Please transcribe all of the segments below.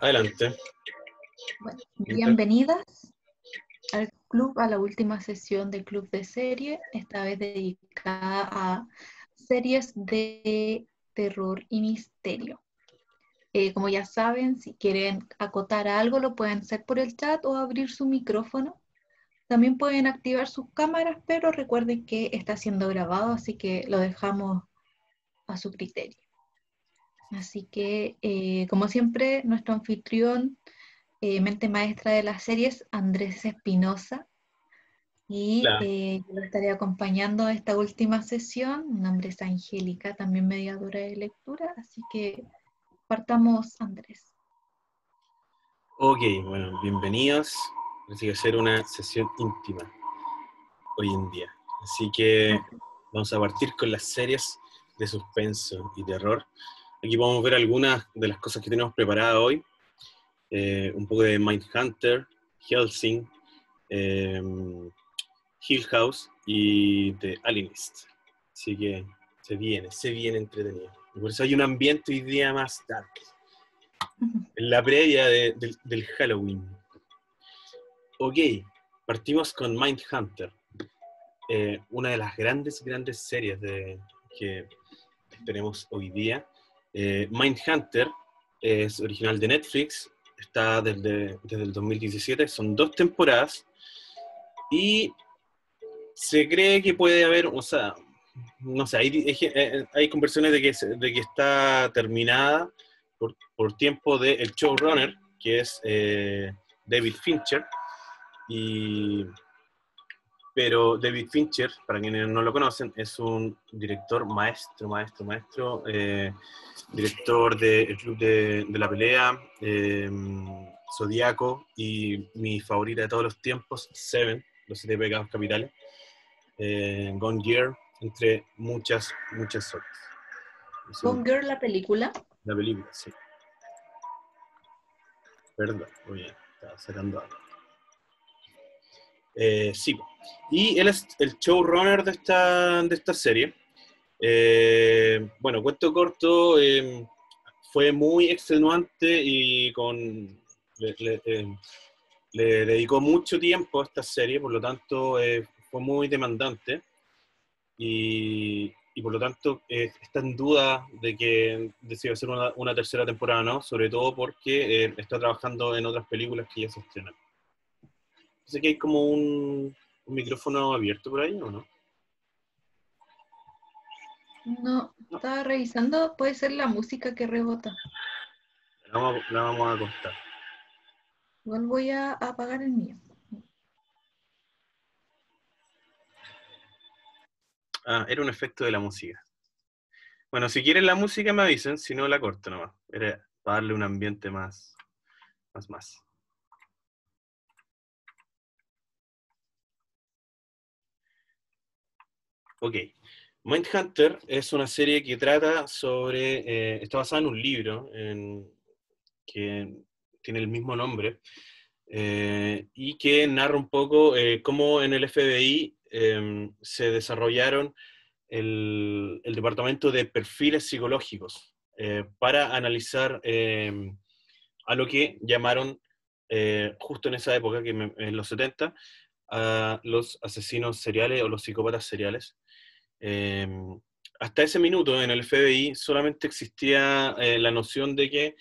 Adelante. Bueno, Mientras- bienvenidas al club, a la última sesión del club de serie, esta vez dedicada a series de terror y misterio. Como ya saben, si quieren acotar algo, lo pueden hacer por el chat o abrir su micrófono. También pueden activar sus cámaras, pero recuerden que está siendo grabado, así que lo dejamos a su criterio. Así que, como siempre, nuestro anfitrión, mente maestra de las series, Andrés Espinosa, y Hola. yo lo estaré acompañando a esta última sesión. Mi nombre es Angélica, también mediadora de lectura, así que partamos, Andrés. Ok, bueno, bienvenidos. Parece que va a ser una sesión íntima hoy en día. Así que Ok. vamos a partir con las series de suspenso y terror. Aquí podemos ver algunas de las cosas que tenemos preparadas hoy. Un poco de Mindhunter, Hellsing, eh, Hill House y The Alienist. Así que se viene entretenido. Y por eso hay un ambiente hoy día más dark. En la previa del Halloween. Ok, partimos con Mindhunter, una de las grandes series que tenemos hoy día. Mindhunter es original de Netflix, está desde el 2017, son 2 temporadas, y se cree que puede haber, o sea, no sé, hay conversiones de que está terminada por tiempo del showrunner, que es David Fincher. Pero David Fincher, para quienes no lo conocen, es un director maestro, director del Club de la Pelea, Zodíaco, y mi favorita de todos los tiempos, Seven, Los Siete Pecados Capitales, Gone Girl, entre muchas otras. Es Gone Girl, la película. la película, sí. Perdón, muy bien, estaba sacando algo. Sí, y él es el showrunner de esta serie. Bueno, cuento corto, fue muy extenuante y le dedicó mucho tiempo a esta serie, por lo tanto fue muy demandante y por lo tanto está en duda de si va a ser una tercera temporada o no, sobre todo porque está trabajando en otras películas que ya se estrenan. Sé que hay como un micrófono abierto por ahí, ¿o no? No, No, estaba revisando, puede ser la música que rebota. la vamos a cortar. Igual voy a apagar el mío. Ah, era un efecto de la música. Bueno, si quieren la música me avisen, si no la corto nomás. Era para darle un ambiente más. Ok. Mindhunter es una serie que trata está basada en un libro que tiene el mismo nombre, y que narra un poco cómo en el FBI se desarrollaron el departamento de perfiles psicológicos para analizar a lo que llamaron justo en esa época, en los 70, a los asesinos seriales o los psicópatas seriales. Eh, Hasta ese minuto en el FBI solamente existía la noción de que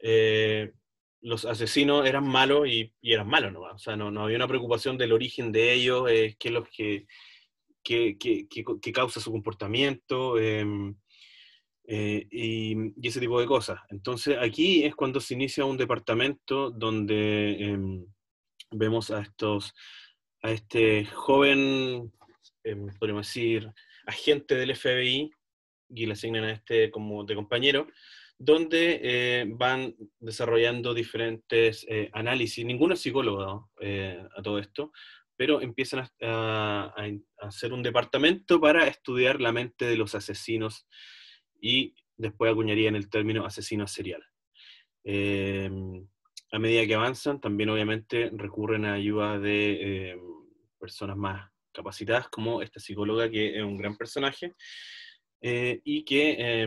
eh, los asesinos eran malos y eran malos nomás. O sea, no había una preocupación del origen de ellos, qué es lo que causa su comportamiento, y ese tipo de cosas. Entonces aquí es cuando se inicia un departamento donde vemos a este joven, podríamos decir, agente del FBI, y le asignan a este como de compañero, donde van desarrollando diferentes análisis. Ninguno es psicólogo, ¿no? A todo esto, pero empiezan a hacer un departamento para estudiar la mente de los asesinos, y después acuñarían el término asesino serial. Eh, a medida que avanzan, también obviamente recurren a ayuda de personas más capacitadas, como esta psicóloga, que es un gran personaje, y que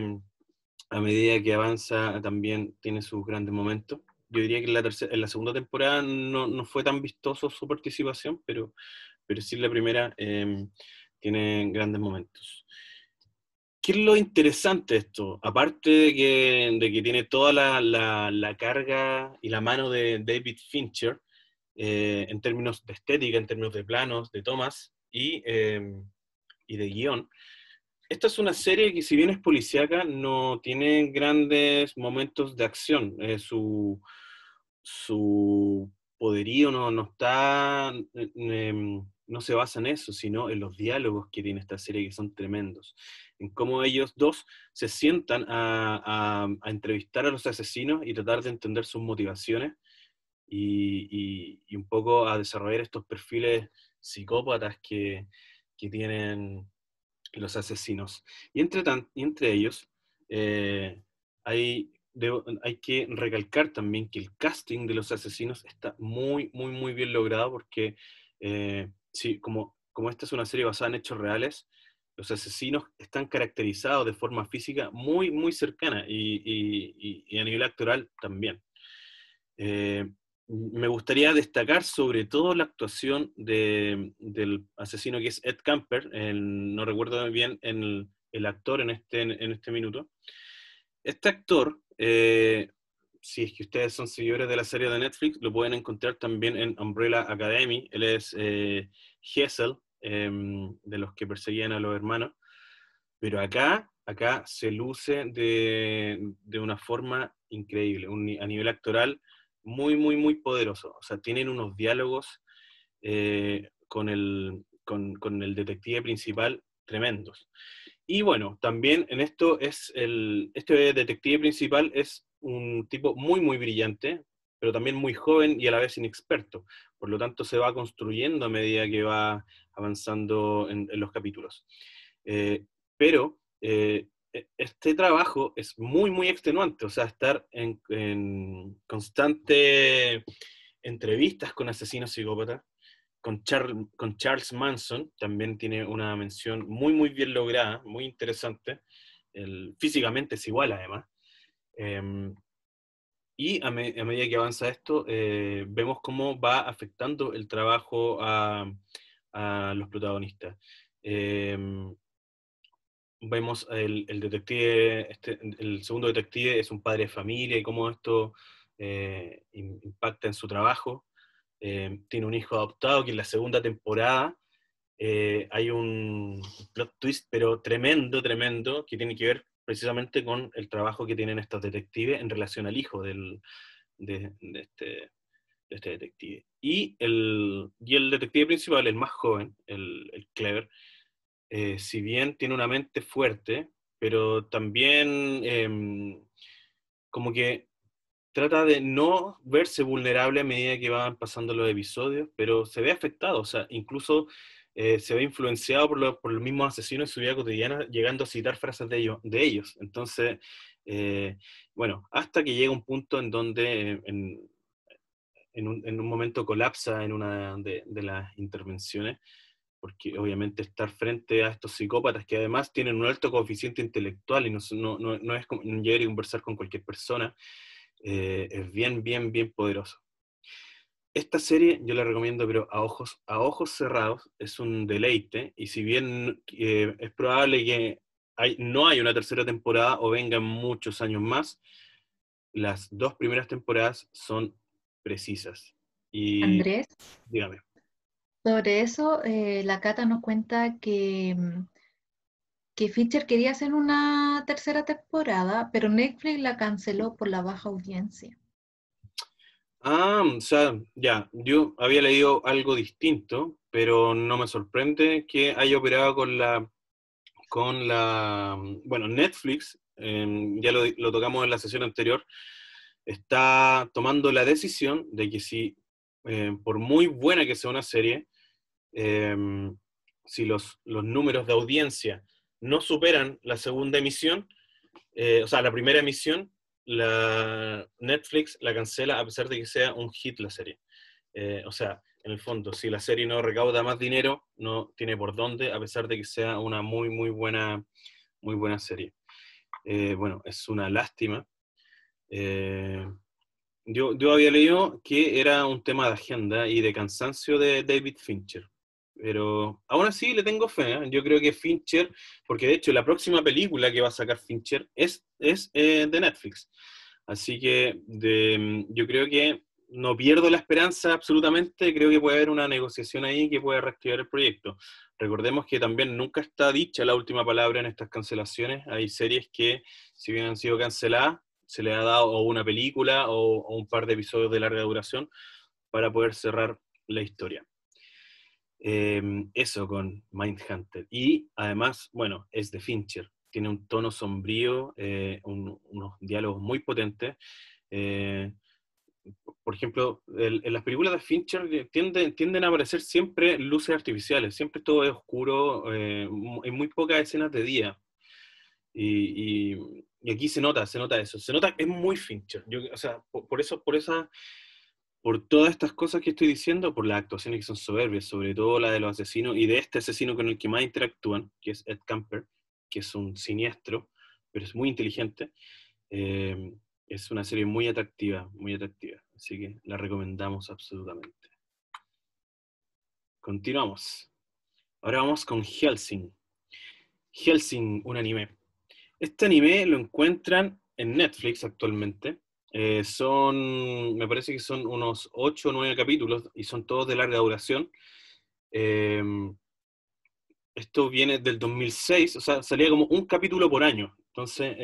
a medida que avanza también tiene sus grandes momentos. yo diría que en la segunda temporada no fue tan vistoso su participación, pero sí en la primera tiene grandes momentos. ¿Qué es lo interesante de esto? Aparte de que tiene toda la carga y la mano de David Fincher, en términos de estética, en términos de planos, de tomas y de guión, esta es una serie que, si bien es policíaca, no tiene grandes momentos de acción. Su poderío no está, no se basa en eso, sino en los diálogos que tiene esta serie, que son tremendos. En cómo ellos dos se sientan a entrevistar a los asesinos y tratar de entender sus motivaciones y un poco a desarrollar estos perfiles psicópatas que tienen los asesinos. Y entre ellos, eh, hay que recalcar también que el casting de los asesinos está muy, muy, muy bien logrado, porque sí, como esta es una serie basada en hechos reales, los asesinos están caracterizados de forma física muy, muy cercana, y a nivel actoral también. Eh, Me gustaría destacar sobre todo la actuación del asesino, que es Ed Camper. No recuerdo muy bien el actor en este minuto. Este actor, si es que ustedes son seguidores de la serie de Netflix, lo pueden encontrar también en Umbrella Academy. Él es Hessel, de los que perseguían a los hermanos. Pero acá se luce de una forma increíble, a nivel actoral muy, muy, muy poderoso. O sea, tienen unos diálogos con el detective principal tremendos. Y bueno, también en esto este detective principal es un tipo muy, muy brillante, pero también muy joven y a la vez inexperto. Por lo tanto, se va construyendo a medida que va avanzando en los capítulos. Pero este trabajo es muy, muy extenuante. O sea, estar en constante entrevistas con asesinos psicópatas, con Charles Manson, también tiene una mención muy, muy bien lograda, muy interesante. Físicamente es igual, además. Eh, y a medida que avanza esto, vemos cómo va afectando el trabajo a los protagonistas. Eh, Vemos el detective, el segundo detective es un padre de familia, y cómo esto impacta en su trabajo. Tiene un hijo adoptado, que en la segunda temporada hay un plot twist, pero tremendo, tremendo, que tiene que ver precisamente con el trabajo que tienen estos detectives en relación al hijo de este detective. Y el detective principal, el más joven, el Clever, si bien tiene una mente fuerte, pero también como que trata de no verse vulnerable a medida que van pasando los episodios, pero se ve afectado. O sea, incluso se ve influenciado por los mismos asesinos en su vida cotidiana, llegando a citar frases de ellos. Entonces, eh, bueno, hasta que llega un punto en donde en un momento colapsa en una de las intervenciones, porque obviamente estar frente a estos psicópatas, que además tienen un alto coeficiente intelectual y no es como llegar y conversar con cualquier persona, es bien, bien, bien poderoso. Esta serie yo la recomiendo, pero a ojos cerrados. Es un deleite, y si bien es probable que no haya una tercera temporada o vengan muchos años más, las dos primeras temporadas son precisas. Y Andrés, dígame. sobre eso, la Cata nos cuenta que Fincher quería hacer una tercera temporada, pero Netflix la canceló por la baja audiencia. O sea, ya, yo había leído algo distinto, pero no me sorprende que haya operado bueno, Netflix, ya lo tocamos en la sesión anterior, está tomando la decisión de que, si, por muy buena que sea una serie, eh, si los números de audiencia no superan la segunda emisión, o sea, la primera emisión, Netflix la cancela, a pesar de que sea un hit la serie. O sea, en el fondo, si la serie no recauda más dinero, no tiene por dónde, a pesar de que sea una muy, muy buena serie. Bueno, es una lástima. Eh, yo había leído que era un tema de agenda y de cansancio de David Fincher. Pero aún así le tengo fe, ¿eh? Yo creo que Fincher, porque de hecho la próxima película que va a sacar Fincher es de Netflix. Así que yo creo que no pierdo la esperanza absolutamente, creo que puede haber una negociación ahí que pueda reactivar el proyecto. Recordemos que también nunca está dicha la última palabra en estas cancelaciones. Hay series que, si bien han sido canceladas, se le ha dado o una película o un par de episodios de larga duración para poder cerrar la historia. Eso con Mindhunter. Y además, bueno, es de Fincher. Tiene un tono sombrío, unos diálogos muy potentes. Eh, por ejemplo, en las películas de Fincher tienden a aparecer siempre luces artificiales, siempre todo es oscuro, hay muy pocas escenas de día. Y aquí se nota eso. Se nota que es muy Fincher. O sea, por todas estas cosas que estoy diciendo, por las actuaciones que son soberbias, sobre todo la de los asesinos y de este asesino con el que más interactúan, que es Ed Camper, que es un siniestro, pero es muy inteligente. eh, es una serie muy atractiva, así que la recomendamos absolutamente. Continuamos. Ahora vamos con Hellsing. Hellsing, un anime. Este anime lo encuentran en Netflix actualmente. Me parece que son unos 8 o 9 capítulos y son todos de larga duración. Eh, Esto viene del 2006, o sea, salía como un capítulo por año. Entonces,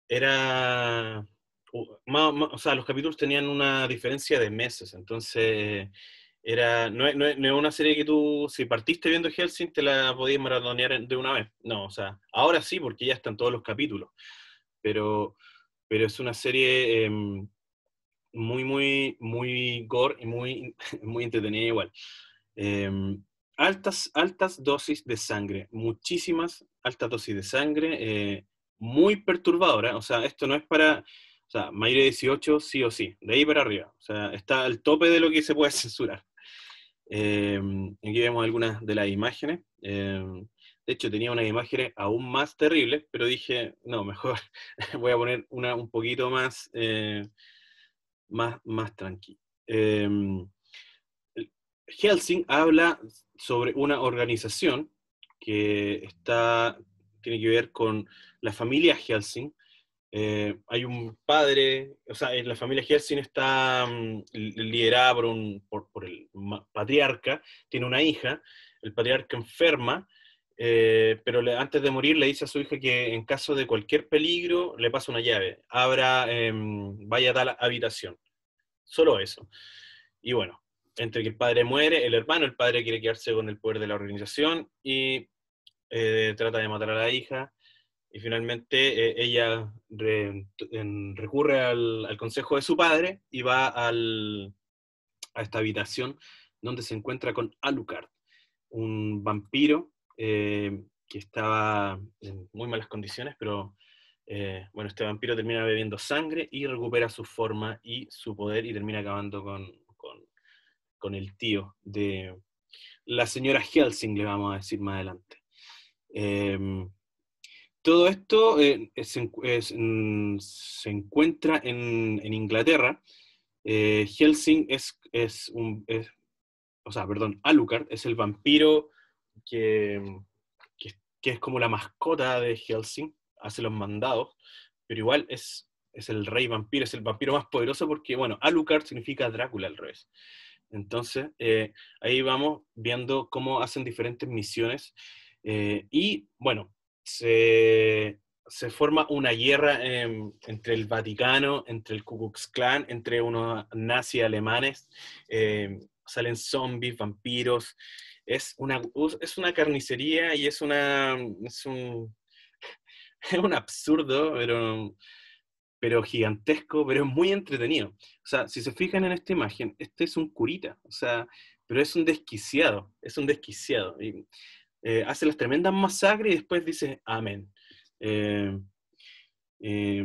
era... o sea, los capítulos tenían una diferencia de meses. Entonces, no es una serie que tú, si partiste viendo Hellsing, te la podías maratonear de una vez. No, o sea, ahora sí, porque ya están todos los capítulos. Pero, pero es una serie muy gore y muy, muy entretenida igual. Eh, altas dosis de sangre, muchísimas altas dosis de sangre, muy perturbadora. O sea, esto no es para, o sea, mayor de 18 sí o sí, de ahí para arriba. O sea, está al tope de lo que se puede censurar. Aquí vemos algunas de las imágenes. De hecho, tenía unas imágenes aún más terribles, pero dije, no, mejor voy a poner una un poquito más tranqui. Helsing habla sobre una organización que tiene que ver con la familia Helsing. Hay un padre, o sea, en la familia Helsing está liderada por el patriarca, tiene una hija, el patriarca enferma, pero antes de morir le dice a su hija que en caso de cualquier peligro le pasa una llave, vaya a tal habitación, solo eso. Y bueno, entre que el padre muere, el padre quiere quedarse con el poder de la organización y trata de matar a la hija. Y finalmente ella recurre al consejo de su padre y va a esta habitación donde se encuentra con Alucard, un vampiro que estaba en muy malas condiciones, pero bueno, este vampiro termina bebiendo sangre y recupera su forma y su poder y termina acabando con el tío de la señora Helsing, le vamos a decir más adelante. Todo esto se encuentra en Inglaterra. Helsing o sea, perdón, Alucard es el vampiro que, que, que es como la mascota de Helsing, hace los mandados, pero igual es el rey vampiro, es el vampiro más poderoso porque, bueno, Alucard significa Drácula al revés. Entonces, ahí vamos viendo cómo hacen diferentes misiones y, bueno, se forma una guerra entre el Vaticano, entre el Ku Klux Klan, entre unos nazis alemanes, salen zombies, vampiros, es una carnicería y es un absurdo, pero gigantesco, pero es muy entretenido. O sea, si se fijan en esta imagen, este es un curita, o sea, pero es un desquiciado. Y, hace las tremendas masacres y después dice amén. Eh,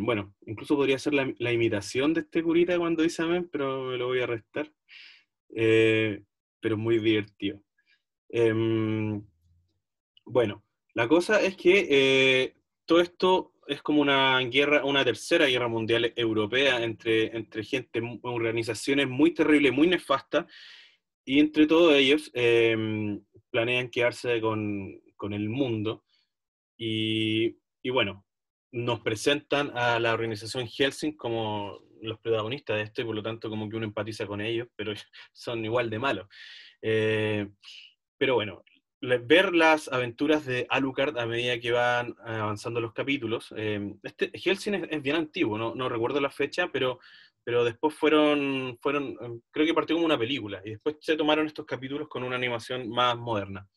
bueno, incluso podría ser la imitación de este curita cuando dice amén, pero me lo voy a restar. Eh, pero muy divertido. Bueno, la cosa es que todo esto es como una guerra, una tercera guerra mundial europea entre gente, organizaciones muy terribles, muy nefastas, y entre todos ellos planean quedarse con el mundo. Y bueno, nos presentan a la organización Helsing como los protagonistas de esto, y por lo tanto como que uno empatiza con ellos, pero son igual de malos. Eh, pero bueno, ver las aventuras de Alucard a medida que van avanzando los capítulos. Hellsing es bien antiguo, no recuerdo la fecha, pero después creo que partió como una película, y después se tomaron estos capítulos con una animación más moderna.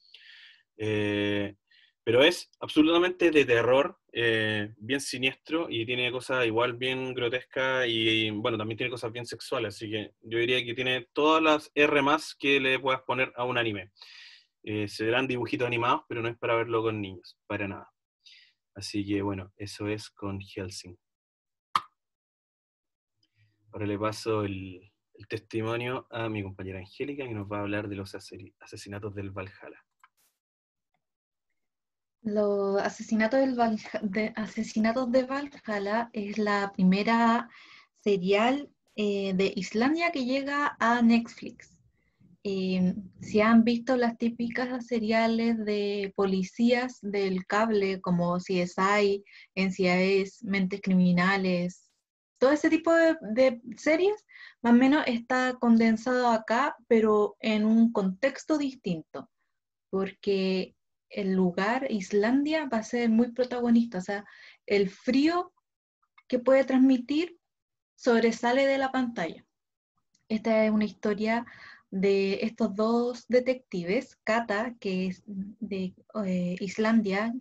Eh, pero es absolutamente de terror, bien siniestro, y tiene cosas igual bien grotescas, y bueno, también tiene cosas bien sexuales, así que yo diría que tiene todas las R más que le puedas poner a un anime. Serán dibujitos animados, pero no es para verlo con niños, para nada. Así que bueno, eso es con Hellsing. Ahora le paso el testimonio a mi compañera Angélica, que nos va a hablar de los asesinatos del Valhalla. Los asesinatos de Valhalla es la primera serial de Islandia que llega a Netflix. Si han visto las típicas seriales de policías del cable como CSI, NCIS, Mentes Criminales, todo ese tipo de series, más o menos está condensado acá, pero en un contexto distinto, porque el lugar, Islandia, va a ser muy protagonista, o sea, el frío que puede transmitir sobresale de la pantalla. Esta es una historia de estos dos detectives, Kata, que es de Islandia,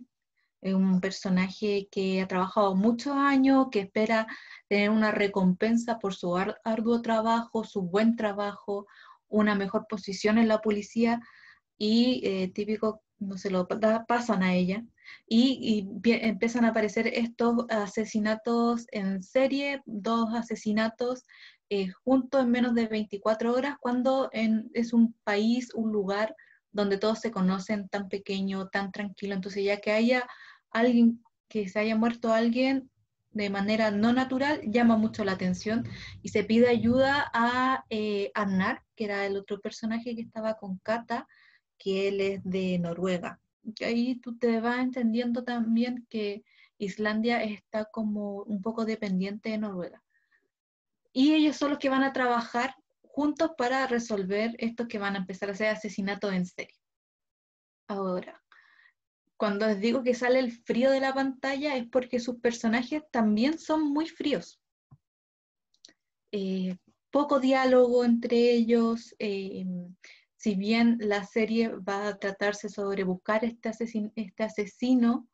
es un personaje que ha trabajado muchos años, que espera tener una recompensa por su arduo trabajo, su buen trabajo, una mejor posición en la policía, y típico, no se lo pasan a ella, y empiezan a aparecer estos asesinatos en serie, dos asesinatos juntos en menos de 24 horas, cuando es un país, un lugar donde todos se conocen, tan pequeño, tan tranquilo. Entonces ya que haya alguien, que se haya muerto alguien de manera no natural, llama mucho la atención, y se pide ayuda a Arnar, que era el otro personaje que estaba con Kata, que él es de Noruega. Ahí tú te vas entendiendo también que Islandia está como un poco dependiente de Noruega. Y ellos son los que van a trabajar juntos para resolver esto, que van a empezar a hacer asesinatos en serie. Ahora, cuando les digo que sale el frío de la pantalla, es porque sus personajes también son muy fríos. Poco diálogo entre ellos. Si bien la serie va a tratarse sobre buscar este asesino,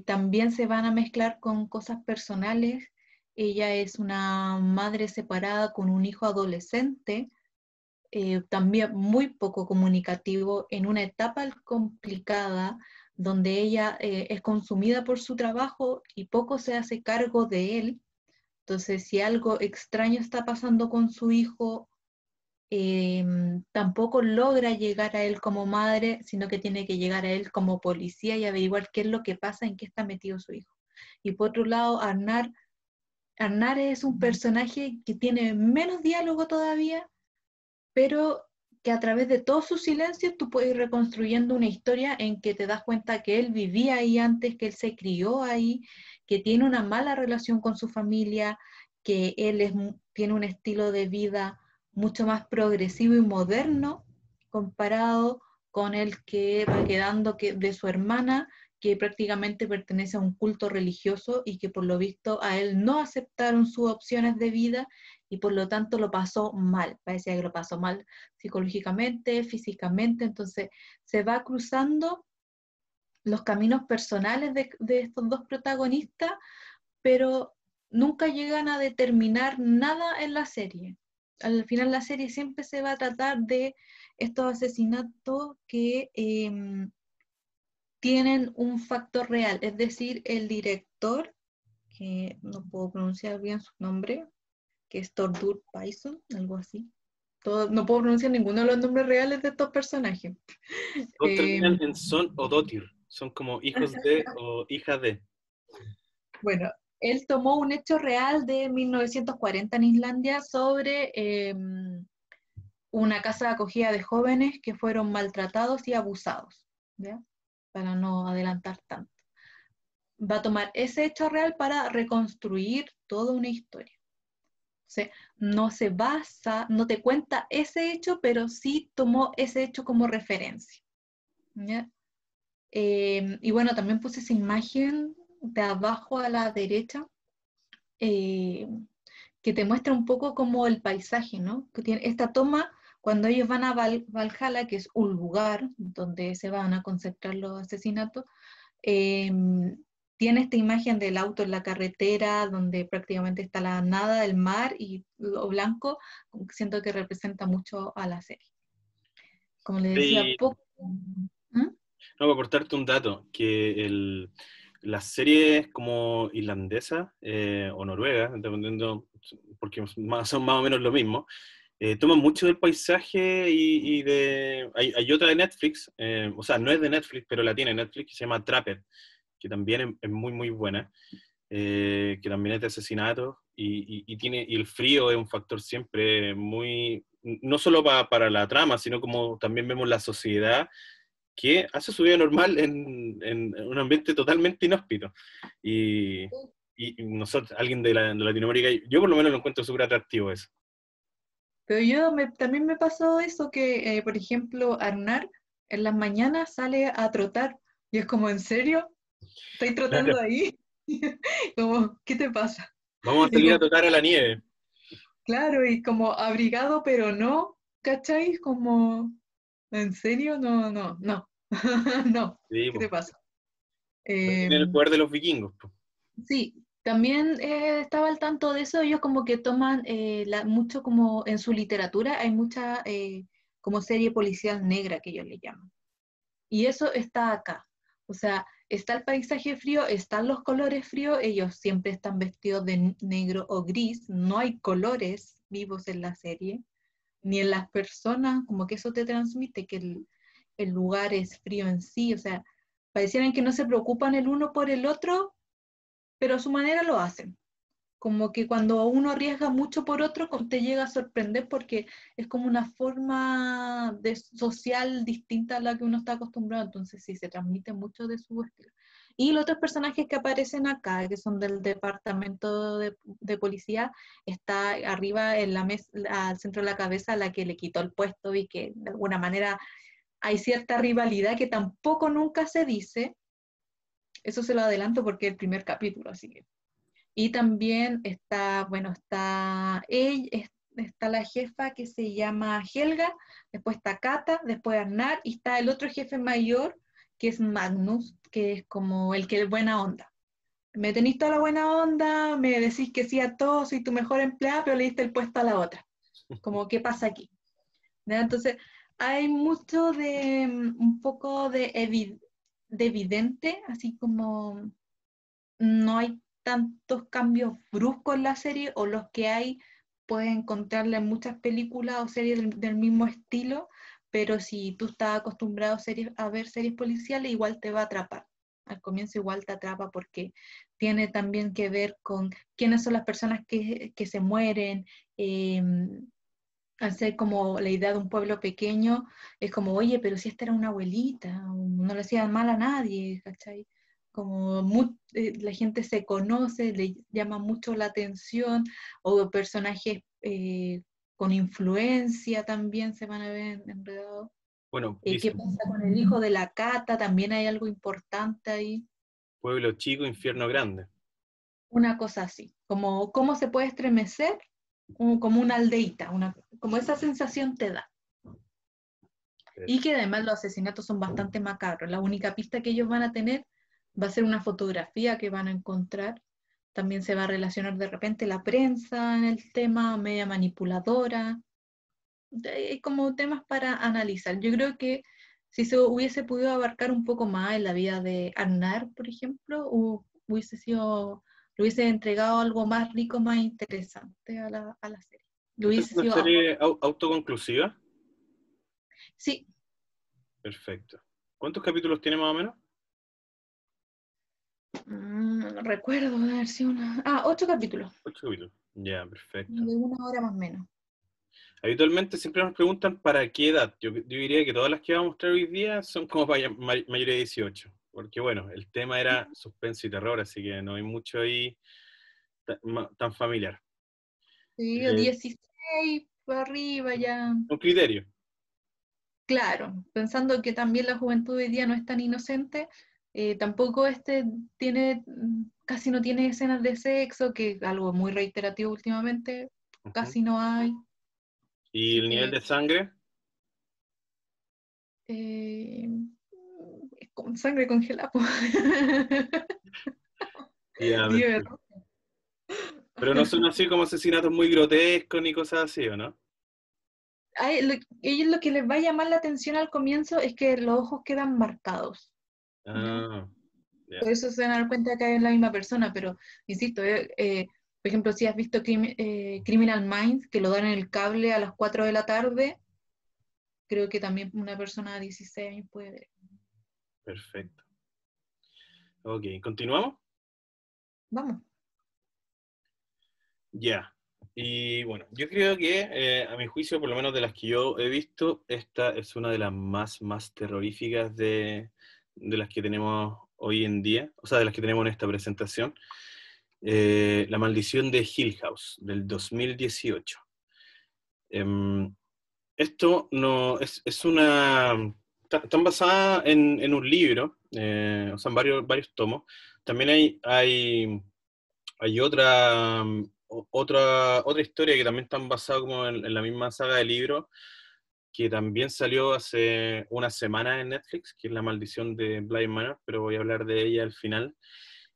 también se van a mezclar con cosas personales. Ella es una madre separada con un hijo adolescente, también muy poco comunicativo, en una etapa complicada donde ella es consumida por su trabajo y poco se hace cargo de él. Entonces, si algo extraño está pasando con su hijo, tampoco logra llegar a él como madre, sino que tiene que llegar a él como policía y averiguar qué es lo que pasa, en qué está metido su hijo. Y por otro lado, Arnar es un personaje que tiene menos diálogo todavía, pero que a través de todos sus silencios tú puedes ir reconstruyendo una historia en que te das cuenta que él vivía ahí antes, que él se crió ahí, que tiene una mala relación con su familia, que tiene un estilo de vida mucho más progresivo y moderno comparado con el que va quedando de su hermana, que prácticamente pertenece a un culto religioso y que por lo visto a él no aceptaron sus opciones de vida, y por lo tanto lo pasó mal, parecía que lo pasó mal psicológicamente, físicamente. Entonces se va cruzando los caminos personales de estos dos protagonistas, pero nunca llegan a determinar nada en la serie. Al final la serie siempre se va a tratar de estos asesinatos que tienen un factor real, es decir, el director, que no puedo pronunciar bien su nombre, que es Thordur Bison, algo así. No puedo pronunciar ninguno de los nombres reales de estos personajes. Todos terminan en Son o Dotir. Son como hijos de o hijas de. Bueno, él tomó un hecho real de 1940 en Islandia sobre una casa de acogida de jóvenes que fueron maltratados y abusados, ¿ya? Para no adelantar tanto. Va a tomar ese hecho real para reconstruir toda una historia. O sea, no se basa, no te cuenta ese hecho, pero sí tomó ese hecho como referencia, ¿ya? Y bueno, también puse esa imagen de abajo a la derecha, eh, que te muestra un poco como el paisaje, ¿no? Que tiene esta toma cuando ellos van a Valhalla, que es un lugar donde se van a concentrar los asesinatos. eh, Tiene esta imagen del auto en la carretera, donde prácticamente está la nada, el mar y lo blanco, siento que representa mucho a la serie. Como le decía, Y, poco... ¿Mm? no, para aportarte un dato, que las series como irlandesa o noruega, dependiendo, porque son más o menos lo mismo, toman mucho del paisaje y de... Hay otra de Netflix, o sea, no es de Netflix, pero la tiene Netflix, que se llama Trapped, que también es muy, muy buena, que también es de asesinato, y el frío es un factor siempre muy, no solo para la trama, sino como también vemos la sociedad que hace su vida normal en un ambiente totalmente inhóspito. Y, y nosotros, alguien de Latinoamérica, yo por lo menos lo encuentro súper atractivo eso. Pero también me pasó eso que, por ejemplo, Arnar en las mañanas sale a trotar y es como, ¿en serio? ¿Estáis Claro. trotando ahí? Como, ¿qué te pasa? Vamos a Y salir a como, tocar a la nieve. claro, y como abrigado, pero no, ¿cachai? Como, ¿en serio? No, no, no, no, Sí, ¿qué po. te pasa? No Eh, tienen el poder de los vikingos, po. sí, también estaba al tanto de eso, ellos como que toman mucho como en su literatura, hay mucha como serie policial negra que ellos le llaman. Y eso está acá. O sea, está el paisaje frío, están los colores fríos, ellos siempre están vestidos de negro o gris, no hay colores vivos en la serie, ni en las personas, como que eso te transmite que el lugar es frío en sí, o sea, parecieran que no se preocupan el uno por el otro, pero a su manera lo hacen. Como que cuando uno arriesga mucho por otro, te llega a sorprender porque es como una forma de social distinta a la que uno está acostumbrado, entonces sí, se transmite mucho de su estilo. Y los otros personajes que aparecen acá, que son del departamento de policía, está arriba en la mesa, al centro de la cabeza, la que le quitó el puesto y que de alguna manera hay cierta rivalidad que tampoco nunca se dice. Eso se lo adelanto porque es el primer capítulo, así que y también está, bueno, está ella, está la jefa que se llama Helga, después está Kata, después Arnar, y está el otro jefe mayor, que es Magnus, que es como el que es buena onda. Me tenéis toda la buena onda, me decís que sí a todo, soy tu mejor empleada, pero le diste el puesto a la otra. Como, ¿qué pasa aquí? ¿Ya? Entonces, hay mucho de, un poco de evidente, así como no hay tantos cambios bruscos en la serie, o los que hay puedes encontrarla en muchas películas o series del mismo estilo, pero si tú estás acostumbrado a ver series policiales, igual te va a atrapar. Al comienzo igual te atrapa porque tiene también que ver con quiénes son las personas que se mueren. eh, Al ser como la idea de un pueblo pequeño, es como, oye, pero si esta era una abuelita, no le hacían mal a nadie, ¿cachai? Como la gente se conoce, le llama mucho la atención, o personajes con influencia también se van a ver enredados. Bueno, ¿Qué dicen, pasa con el hijo de la Cata? También hay algo importante ahí. pueblo chico, infierno grande. Una cosa así, como cómo se puede estremecer, como una aldeíta, como esa sensación te da. Y que además los asesinatos son bastante macabros. La única pista que ellos van a tener va a ser una fotografía que van a encontrar. También se va a relacionar de repente la prensa en el tema, media manipuladora. Hay como temas para analizar. Yo creo que si se hubiese podido abarcar un poco más en la vida de Arnar, por ejemplo, le hubiese entregado algo más rico, más interesante a la serie. Lo ¿Esta es hubiese una sido, serie autoconclusiva? sí, Perfecto. ¿Cuántos capítulos tiene más o menos? Recuerdo de haber sido 8 capítulos, 8 capítulos. Ya, perfecto. de 1 hora más o menos. Habitualmente siempre nos preguntan para qué edad. Yo diría que todas las que vamos a mostrar hoy día son como para mayores de 18. Porque bueno, el tema era suspenso y terror, así que no hay mucho ahí tan familiar. Sí, o Eh, 16 para arriba ya. un criterio. Claro, pensando que también la juventud hoy día no es tan inocente, tampoco tiene, casi no tiene escenas de sexo, que es algo muy reiterativo últimamente, Ujú. casi no hay. Y Así el nivel que de sangre, eh, es con sangre congelada, po. ya, Dios. perfecto. Pero no son así como asesinatos muy grotescos ni cosas así, ¿o no? Ellos lo que les va a llamar la atención al comienzo es que los ojos quedan marcados, ¿ya? Ah, Por ya. eso se van a dar cuenta que es la misma persona, pero insisto, por ejemplo, si has visto Criminal Minds, que lo dan en el cable a las 4 de la tarde, creo que también una persona de 16 años puede ver. Perfecto. Ok, ¿continuamos? Vamos. Ya. Y bueno, yo creo que a mi juicio, por lo menos de las que yo he visto, esta es una de las más terroríficas de las que tenemos hoy en día, o sea, de las que tenemos en esta presentación. La maldición de Hill House, del 2018. Em, esto no es una... Están basada en un libro, o sea, en varios tomos. También hay otra historia que también está basada como en la misma saga de libros, que también salió hace una semana en Netflix, que es La maldición de Bly Manor, pero voy a hablar de ella al final.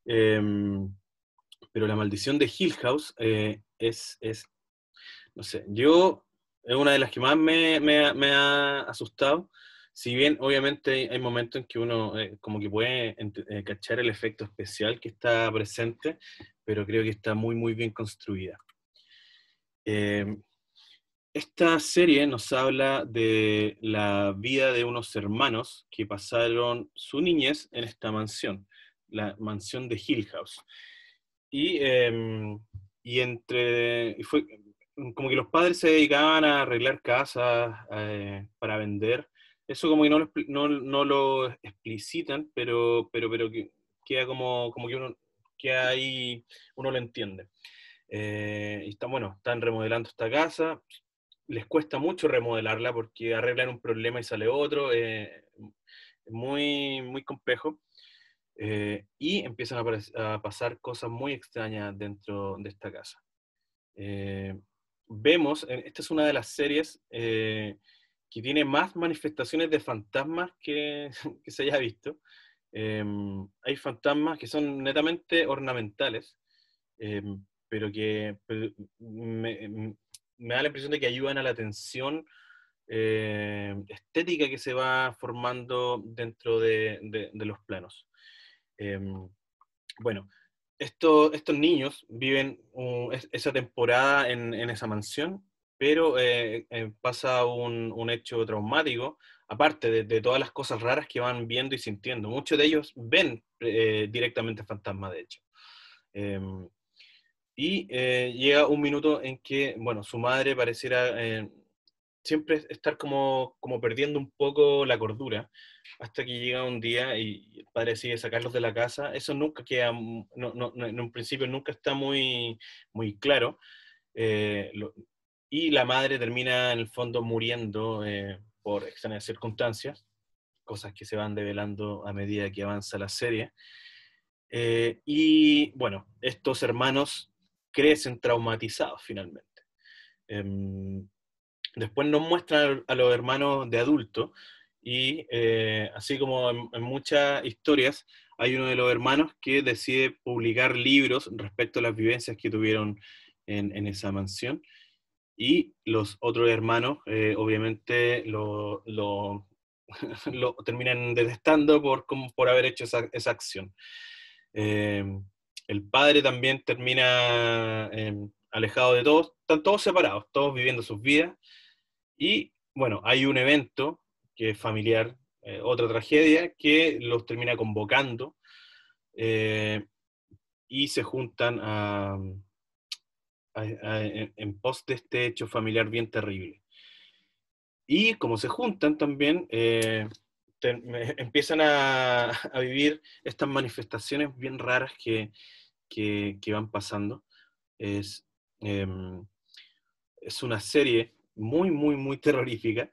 Pero La maldición de Hill House no sé, es una de las que más me ha asustado. Si bien obviamente hay momentos en que uno como que puede cachar el efecto especial que está presente, pero creo que está muy bien construida. Eh, Esta serie nos habla de la vida de unos hermanos que pasaron su niñez en esta mansión, la mansión de Hill House. Y, y fue como que los padres se dedicaban a arreglar casas para vender. Eso como que no lo explicitan, pero que queda como que uno que ahí uno lo entiende. Y están remodelando esta casa. Les cuesta mucho remodelarla porque arreglan un problema y sale otro. Es muy complejo. Y empiezan a pasar cosas muy extrañas dentro de esta casa. Eh, esta es una de las series que tiene más manifestaciones de fantasmas que se haya visto. Hay fantasmas que son netamente ornamentales, eh, pero me da la impresión de que ayudan a la tensión estética que se va formando dentro de los planos. Eh, bueno, estos niños viven esa temporada en esa mansión, pero pasa un hecho traumático, aparte de todas las cosas raras que van viendo y sintiendo. Muchos de ellos ven directamente fantasmas, de hecho. Eh, llega un minuto en que, bueno, su madre pareciera siempre estar como perdiendo un poco la cordura, hasta que llega un día y el padre decide sacarlos de la casa. Eso nunca queda, en un principio nunca está muy claro. eh, lo- y la madre termina en el fondo muriendo por extrañas circunstancias, cosas que se van develando a medida que avanza la serie. Y bueno, estos hermanos crecen traumatizados finalmente. Em, Después nos muestran a los hermanos de adultos y así como en muchas historias, hay uno de los hermanos que decide publicar libros respecto a las vivencias que tuvieron en esa mansión y los otros hermanos obviamente lo terminan detestando por haber hecho esa acción. Eh, el padre también termina alejado de todos, están todos separados, todos viviendo sus vidas y bueno, hay un evento que es familiar, otra tragedia, que los termina convocando y se juntan en pos de este hecho familiar bien terrible. Y como se juntan también, empiezan a vivir estas manifestaciones bien raras que van pasando. Es, em, es una serie muy, muy, muy terrorífica,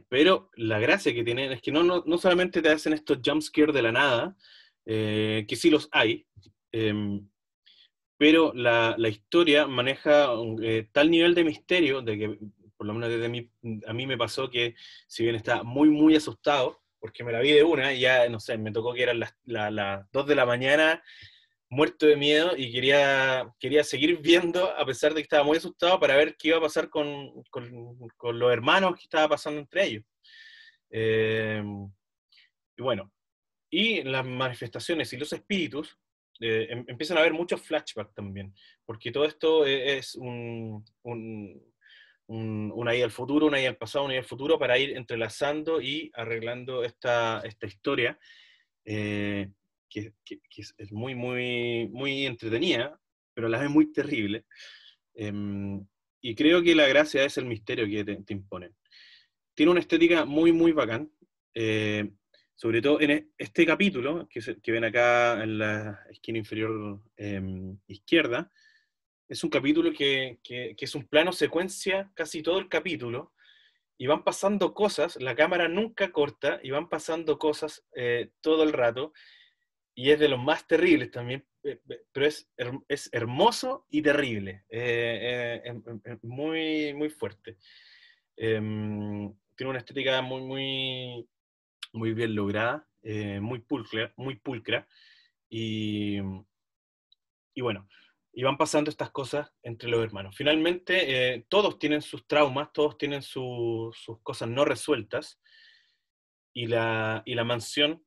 pero la gracia que tienen es que no solamente te hacen estos jumpscares de la nada, que sí los hay, pero la historia maneja tal nivel de misterio de que, por lo menos a mí me pasó que, si bien estaba muy, muy asustado, porque me la vi de una, y ya, no sé, me tocó que eran las 2 de la mañana, muerto de miedo, y quería seguir viendo, a pesar de que estaba muy asustado, para ver qué iba a pasar con los hermanos, qué estaba pasando entre ellos. Eh, y bueno, y las manifestaciones y los espíritus empiezan a haber muchos flashbacks también, porque todo esto es una ida al futuro, una ida al pasado, una ida al futuro, para ir entrelazando y arreglando esta historia, que es muy, muy, muy entretenida, pero a la vez muy terrible. Y creo que la gracia es el misterio que te imponen. Tiene una estética muy, muy bacán. eh, Sobre todo en este capítulo, que ven acá en la esquina inferior izquierda, es un capítulo que es un plano secuencia casi todo el capítulo, y van pasando cosas, la cámara nunca corta, y van pasando cosas todo el rato, y es de los más terribles también, pero es hermoso y terrible, muy, muy fuerte. Tiene una estética muy, muy, muy bien lograda, muy pulcra, y, y bueno, y van pasando estas cosas entre los hermanos. Finalmente, todos tienen sus traumas, todos tienen sus cosas no resueltas, y la mansión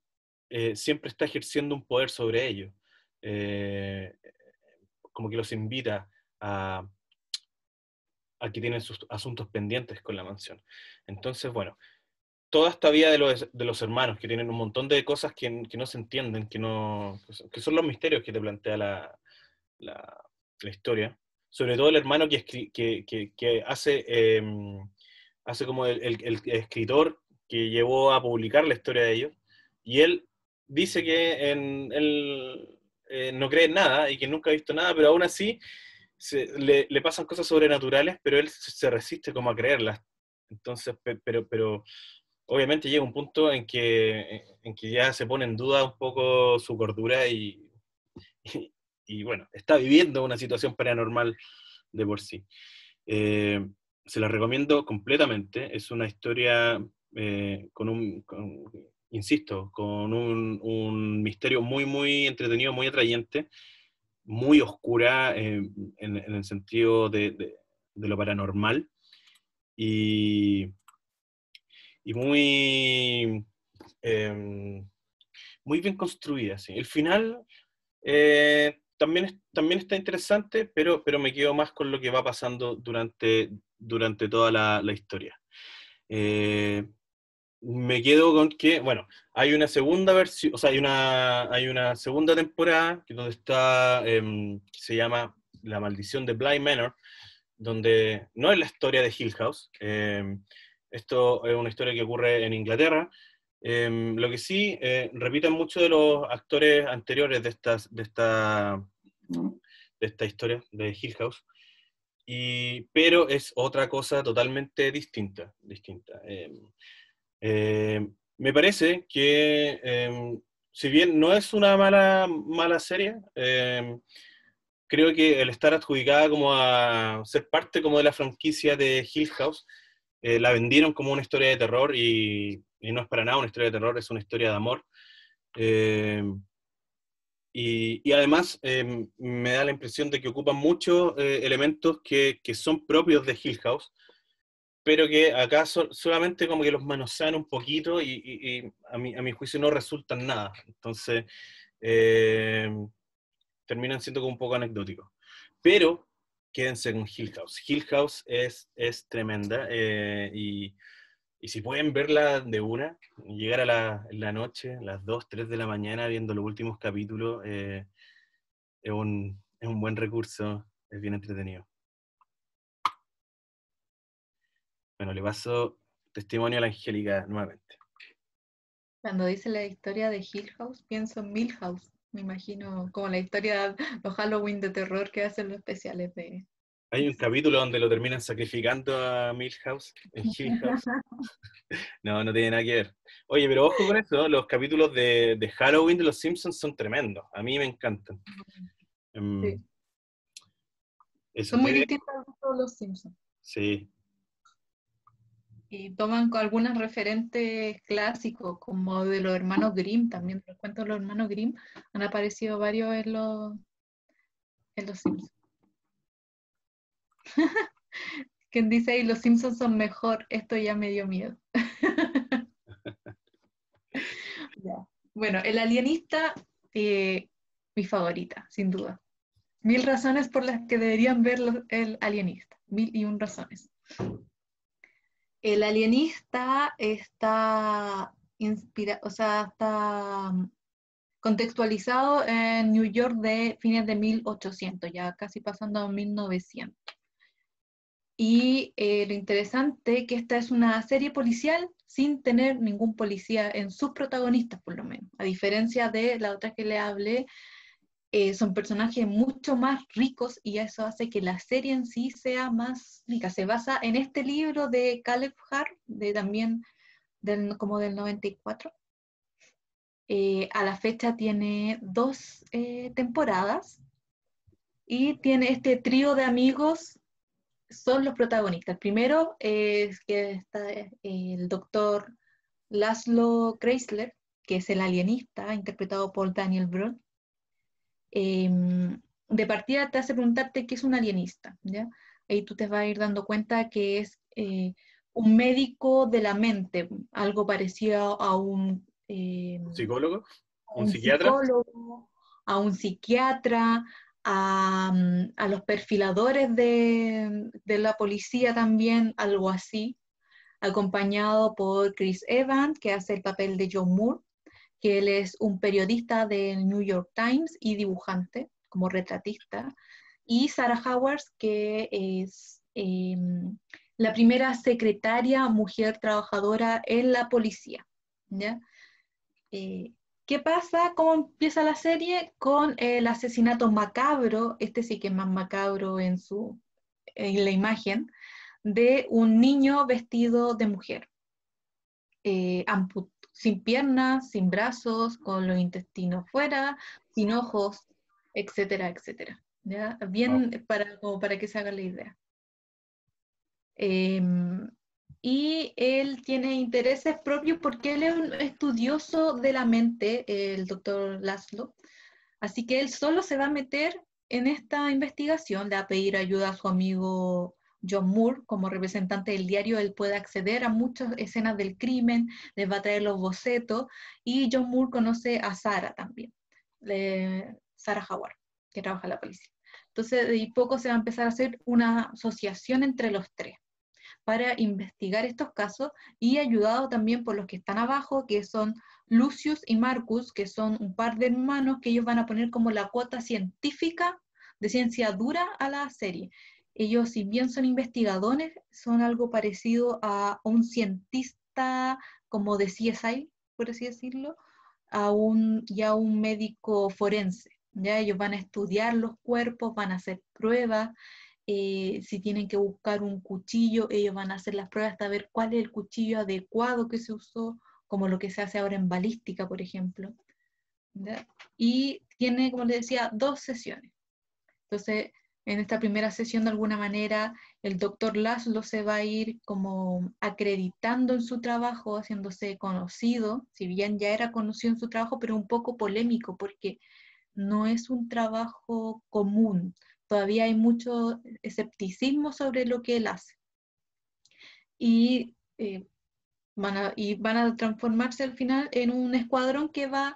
siempre está ejerciendo un poder sobre ellos, eh, como que los invita a que tienen sus asuntos pendientes con la mansión. Entonces, bueno, toda esta vida de los hermanos, que tienen un montón de cosas que no se entienden, que son los misterios que te plantea la historia. Sobre todo el hermano que hace como el escritor que llevó a publicar la historia de ellos, y él dice que él no cree en nada y que nunca ha visto nada, pero aún así le pasan cosas sobrenaturales, pero él se resiste como a creerlas. Entonces, pero obviamente llega un punto en que ya se pone en duda un poco su cordura, y bueno, está viviendo una situación paranormal de por sí. Eh, Se la recomiendo completamente. Es una historia insisto, con un misterio muy, muy entretenido, muy atrayente, muy oscura, en el sentido de lo paranormal, y, y eh, muy bien construida. Sí. El final también está interesante, pero me quedo más con lo que va pasando durante toda la historia. Eh, Me quedo con que, bueno, hay una segunda versión, o sea, hay una segunda temporada donde está, que se llama La Maldición de Bly Manor, donde no es la historia de Hill House. Esto es una historia que ocurre en Inglaterra. Lo que sí, repiten muchos de los actores anteriores de esta historia de Hill House, pero es otra cosa totalmente distinta. Me parece que, si bien no es una mala serie, creo que el estar adjudicada como a ser parte como de la franquicia de Hill House, la vendieron como una historia de terror, y no es para nada una historia de terror, es una historia de amor. Eh, y además, me da la impresión de que ocupan muchos elementos que son propios de Hill House, pero que acá solamente como que los manosean un poquito, y a mi juicio no resultan nada. Entonces, eh, terminan siendo como un poco anecdóticos. Pero quédense con Hill House. Hill House es tremenda, Y si pueden verla de una, llegar en la noche, las 2, 3 de la mañana, viendo los últimos capítulos, es un buen recurso, es bien entretenido. Bueno, le paso testimonio a la Angélica nuevamente. Cuando dice la historia de Hill House, pienso en Milhouse. Me imagino como la historia de los Halloween de terror que hacen los especiales de... Hay un capítulo donde lo terminan sacrificando a Milhouse, en Hill House. No, no tiene nada que ver. Oye, pero ojo con eso, ¿no? Los capítulos de Halloween de Los Simpsons son tremendos. A mí me encantan. Sí. Eso, Son muy ustedes, distintos a todos los Simpsons. sí. Y toman con algunos referentes clásicos, como de los hermanos Grimm, también los cuentos de los hermanos Grimm, han aparecido varios en los Simpsons. Quien dice ahí, los Simpsons son mejor, esto ya me dio miedo. Ya. Bueno, el alienista, mi favorita, sin duda. 1000 razones por las que deberían ver el alienista. 1001 razones. El alienista está está contextualizado en New York de fines de 1800, ya casi pasando a 1900. Y lo interesante es que esta es una serie policial sin tener ningún policía en sus protagonistas, por lo menos. A diferencia de la otra que le hablé, son personajes mucho más ricos y eso hace que la serie en sí sea más rica. Se basa en este libro de Caleb Hart, también como del 94. A la fecha tiene 2 temporadas y tiene este trío de amigos, son los protagonistas. El primero es que está el doctor Laszlo Kreisler, que es el alienista, interpretado por Daniel Brühl. De partida te hace preguntarte qué es un alienista, ¿ya? Ahí tú te vas a ir dando cuenta que es un médico de la mente, algo parecido a ¿Un psicólogo? ¿Un un psiquiatra? psicólogo, a un psiquiatra, a los perfiladores de la policía también, algo así, acompañado por Chris Evans, que hace el papel de John Moore, que él es un periodista del New York Times y dibujante, como retratista, y Sarah Howard, que es la primera secretaria mujer trabajadora en la policía, ¿ya? ¿Qué pasa? ¿Cómo empieza la serie? Con el asesinato macabro, este sí que es más macabro en la imagen, de un niño vestido de mujer, sin piernas, sin brazos, con los intestinos fuera, sin ojos, etcétera, etcétera. ¿Ya? Wow. Bien como para que se haga la idea. Y él tiene intereses propios porque él es un estudioso de la mente, el doctor Laszlo. Así que él solo se va a meter en esta investigación, le va a pedir ayuda a su amigo John Moore, como representante del diario, él puede acceder a muchas escenas del crimen, les va a traer los bocetos, y John Moore conoce a Sarah también, Sarah Howard, que trabaja en la policía. Entonces, de poco se va a empezar a hacer una asociación entre los tres para investigar estos casos y ayudado también por los que están abajo, que son Lucius y Marcus, que son un par de hermanos que ellos van a poner como la cuota científica de ciencia dura a la serie. Ellos, si bien son investigadores, son algo parecido a un cientista como de CSI, por así decirlo, y a un médico forense. ¿Ya? Ellos van a estudiar los cuerpos, van a hacer pruebas, si tienen que buscar un cuchillo, ellos van a hacer las pruebas hasta ver cuál es el cuchillo adecuado que se usó, como lo que se hace ahora en balística, por ejemplo. ¿Ya? Y tiene, como les decía, 2 sesiones. Entonces, en esta primera sesión, de alguna manera, el doctor Laszlo se va a ir como acreditando en su trabajo, haciéndose conocido, si bien ya era conocido en su trabajo, pero un poco polémico, porque no es un trabajo común. Todavía hay mucho escepticismo sobre lo que él hace. Y, van a transformarse al final en un escuadrón que va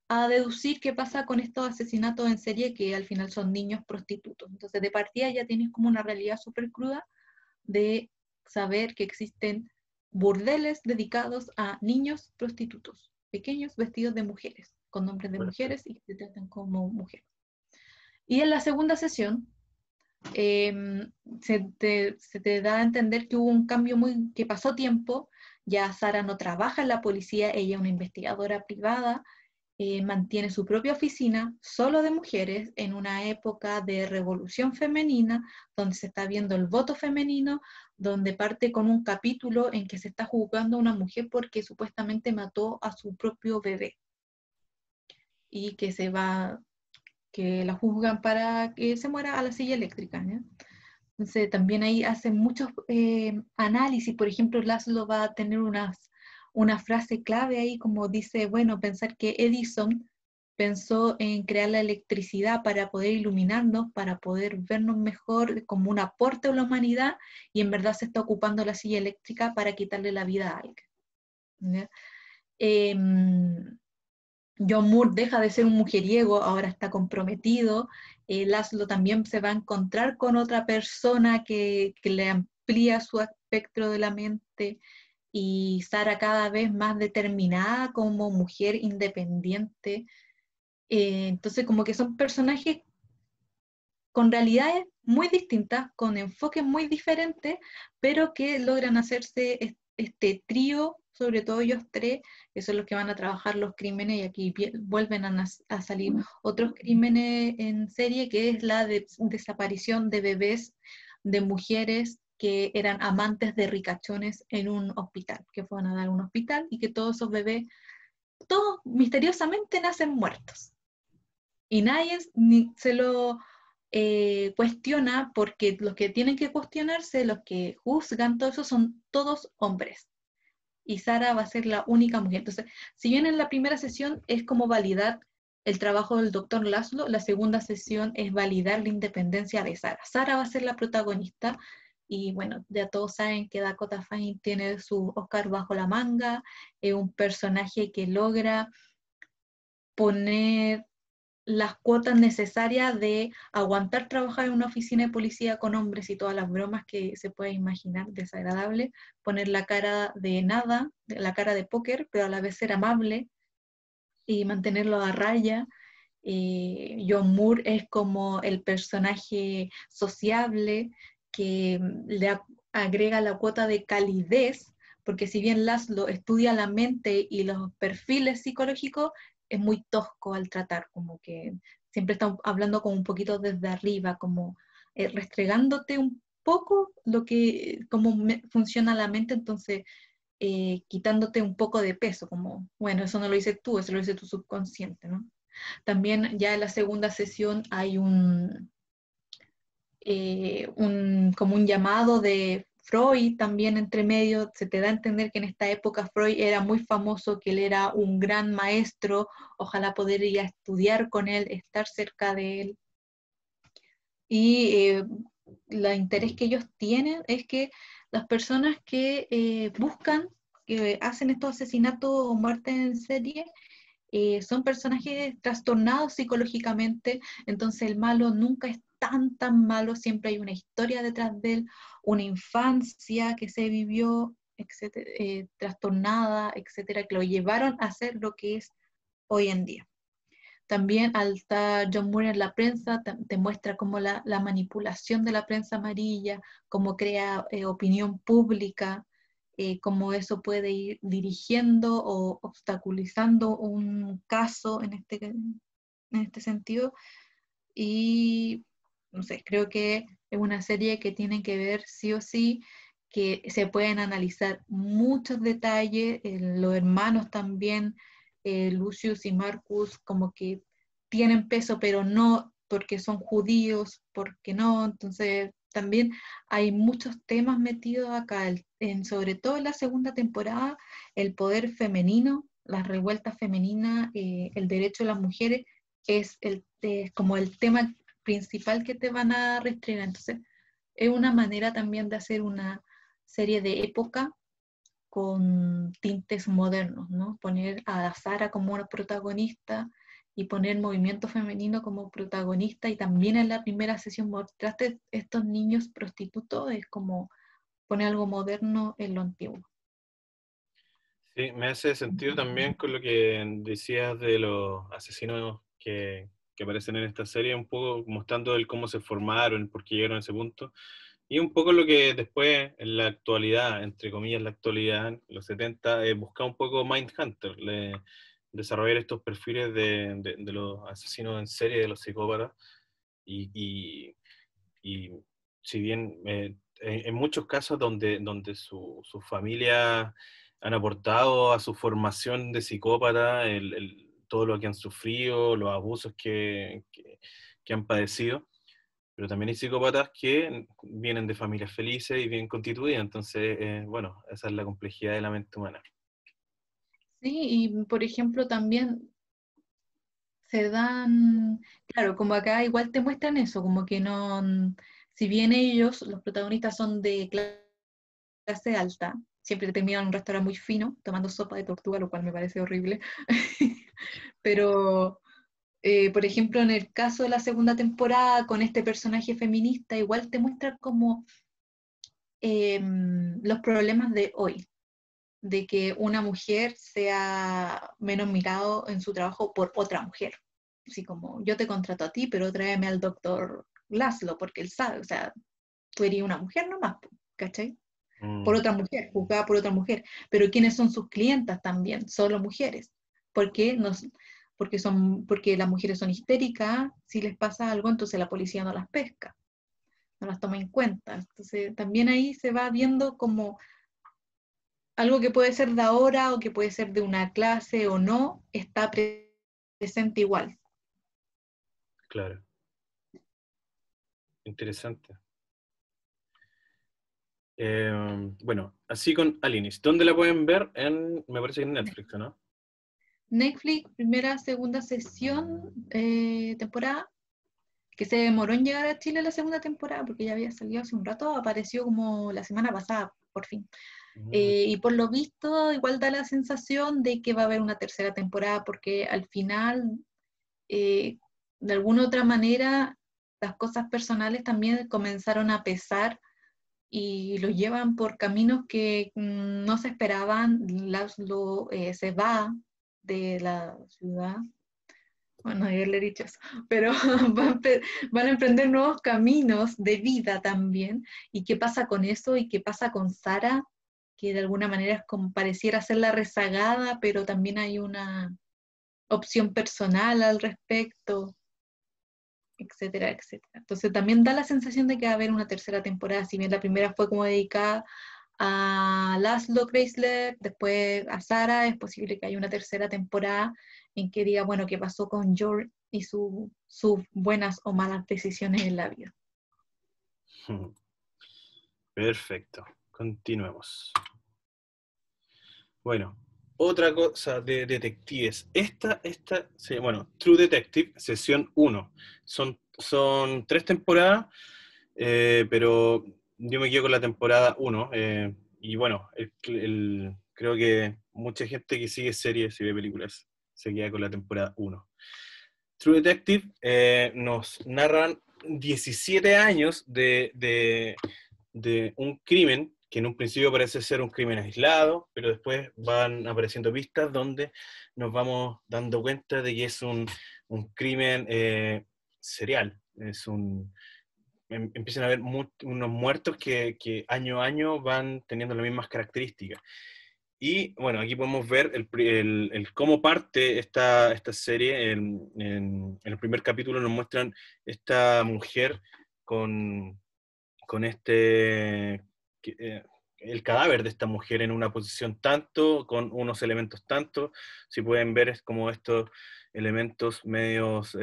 a deducir qué pasa con estos asesinatos en serie que al final son niños prostitutos. Entonces, de partida ya tienes como una realidad súper cruda de saber que existen burdeles dedicados a niños prostitutos, pequeños vestidos de mujeres, con nombres de Perfecto. mujeres y que se tratan como mujeres. Y en la segunda sesión se te da a entender que hubo un cambio que pasó tiempo, ya Sara no trabaja en la policía, ella es una investigadora privada, mantiene su propia oficina solo de mujeres en una época de revolución femenina, donde se está viendo el voto femenino, donde parte con un capítulo en que se está juzgando a una mujer porque supuestamente mató a su propio bebé y que la juzgan para que se muera a la silla eléctrica, ¿no? Entonces también ahí hacen muchos análisis, por ejemplo, Laszlo va a tener una frase clave ahí, como dice, bueno, pensar que Edison pensó en crear la electricidad para poder iluminarnos, para poder vernos mejor como un aporte a la humanidad, y en verdad se está ocupando la silla eléctrica para quitarle la vida a alguien, ¿ya? Eh, John Moore deja de ser un mujeriego, ahora está comprometido. Laszlo también se va a encontrar con otra persona que le amplía su espectro de la mente, y Sara cada vez más determinada como mujer independiente. Entonces como que son personajes con realidades muy distintas, con enfoques muy diferentes, pero que logran hacerse este trío, sobre todo ellos tres, que son los que van a trabajar los crímenes, y aquí vuelven a salir otros crímenes en serie, que es la desaparición de bebés, de mujeres que eran amantes de ricachones en un hospital, que fueron a dar un hospital y que todos esos bebés, todos misteriosamente nacen muertos y nadie ni se lo cuestiona, porque los que tienen que cuestionarse, los que juzgan todo eso, son todos hombres. Y Sara va a ser la única mujer. Entonces, si bien en la primera sesión es como validar el trabajo del doctor Laszlo, la segunda sesión es validar la independencia de Sara. Sara va a ser la protagonista, y bueno, ya todos saben que Dakota Fanning tiene su Oscar bajo la manga, es un personaje que logra poner las cuotas necesarias de aguantar trabajar en una oficina de policía con hombres y todas las bromas que se puede imaginar desagradable, poner la cara de nada, la cara de póker, pero a la vez ser amable y mantenerlo a raya. John Moore es como el personaje sociable que le agrega la cuota de calidez, porque si bien Laszlo estudia la mente y los perfiles psicológicos, es muy tosco al tratar, como que siempre está hablando como un poquito desde arriba, como restregándote un poco cómo funciona la mente, entonces quitándote un poco de peso, como, bueno, eso no lo dices tú, eso lo dice tu subconsciente, ¿no? También ya en la segunda sesión hay como un llamado de Freud también entre medio. Se te da a entender que en esta época Freud era muy famoso, que él era un gran maestro, ojalá poder ir a estudiar con él, estar cerca de él. Y el interés que ellos tienen es que las personas que buscan, que hacen estos asesinatos o muertes en serie, son personajes trastornados psicológicamente, entonces el malo nunca es tan malo, siempre hay una historia detrás de él, una infancia que se vivió, etcétera, trastornada, etcétera, que lo llevaron a ser lo que es hoy en día. También al estar John Moore en la prensa, te muestra cómo la manipulación de la prensa amarilla, cómo crea opinión pública, cómo eso puede ir dirigiendo o obstaculizando un caso en este sentido. Y no sé, creo que es una serie que tienen que ver sí o sí, que se pueden analizar muchos detalles, los hermanos también, Lucius y Marcus, como que tienen peso, pero no porque son judíos, porque no, entonces también hay muchos temas metidos acá, sobre todo en la segunda temporada, el poder femenino, las revueltas femeninas, el derecho de las mujeres, es como el tema principal que te van a restregar. Entonces, es una manera también de hacer una serie de época con tintes modernos, ¿no? Poner a Sara como una protagonista y poner movimiento femenino como protagonista, y también en la primera sesión mostraste estos niños prostitutos, es como poner algo moderno en lo antiguo. Sí, me hace sentido también con lo que decías de los asesinos que aparecen en esta serie, un poco mostrando el cómo se formaron, por qué llegaron a ese punto, y un poco lo que después, en la actualidad, entre comillas, la actualidad, en los 70, buscaba un poco Mindhunter, desarrollar estos perfiles de los asesinos en serie, de los psicópatas, y, y, y si bien en muchos casos donde su familia han aportado a su formación de psicópata, todo lo que han sufrido, los abusos que han padecido, pero también hay psicópatas que vienen de familias felices y bien constituidas, entonces, bueno, esa es la complejidad de la mente humana. Sí, y por ejemplo también se dan, claro, como acá igual te muestran eso, como que no, si bien ellos, los protagonistas son de clase alta, siempre terminan en un restaurante muy fino, tomando sopa de tortuga, lo cual me parece horrible, pero por ejemplo en el caso de la segunda temporada con este personaje feminista, igual te muestra como los problemas de hoy, de que una mujer sea menos mirado en su trabajo por otra mujer. Así como, yo te contrato a ti, pero tráeme al doctor Laszlo, porque él sabe, o sea, tú eres una mujer nomás, ¿cachai? Por Mm, otra mujer, juzgada por otra mujer. Pero ¿quiénes son sus clientas también? Solo mujeres. ¿Por qué? Porque las mujeres son histéricas, si les pasa algo, entonces la policía no las pesca, no las toma en cuenta. Entonces, también ahí se va viendo como algo que puede ser de ahora o que puede ser de una clase o no, está presente igual. claro, interesante. Bueno, así con Alinis. ¿Dónde la pueden ver? Me parece que en Netflix, ¿no? Netflix, primera, segunda sesión, temporada, que se demoró en llegar a Chile la segunda temporada, porque ya había salido hace un rato, apareció como la semana pasada, por fin. Mm, Y por lo visto, igual da la sensación de que va a haber una tercera temporada, porque al final, eh, de alguna otra manera, las cosas personales también comenzaron a pesar y lo llevan por caminos que no se esperaban. Laszlo se va de la ciudad, bueno, ayer le he dicho eso, pero van a emprender nuevos caminos de vida también. ¿Y qué pasa con eso? ¿Y qué pasa con Sara? Que de alguna manera es como pareciera ser la rezagada, pero también hay una opción personal al respecto, etcétera, etcétera. Entonces también da la sensación de que va a haber una tercera temporada, si bien la primera fue como dedicada a Laszlo Chrysler, después a Sara, es posible que haya una tercera temporada en que diga, bueno, qué pasó con George y sus buenas o malas decisiones en la vida. Perfecto. Continuemos. Bueno, otra cosa de detectives. Sí, bueno, True Detective, sesión uno. Son 3 temporadas, pero yo me quedo con la temporada uno. Y bueno, creo que mucha gente que sigue series y ve películas se queda con la temporada uno. True Detective nos narran 17 años de un crimen que en un principio parece ser un crimen aislado, pero después van apareciendo pistas donde nos vamos dando cuenta de que es un crimen serial. Empiezan a haber unos muertos que año a año van teniendo las mismas características. Y bueno, aquí podemos ver el cómo parte esta serie. En el primer capítulo nos muestran esta mujer con el cadáver de esta mujer en una posición tanto, con unos elementos tanto. Si pueden ver, es como estos elementos medios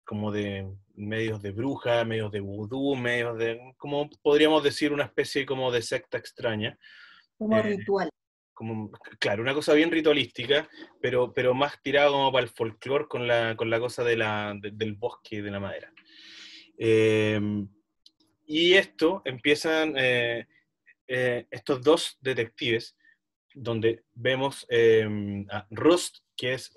como de medios de bruja, medios de vudú, medios de, como podríamos decir, una especie como de secta extraña. Como Eh, ritual. como, claro, una cosa bien ritualística, pero más tirada como para el folclore con la cosa del bosque y de la madera. Eh, y esto empiezan estos dos detectives, donde vemos a Rust, que es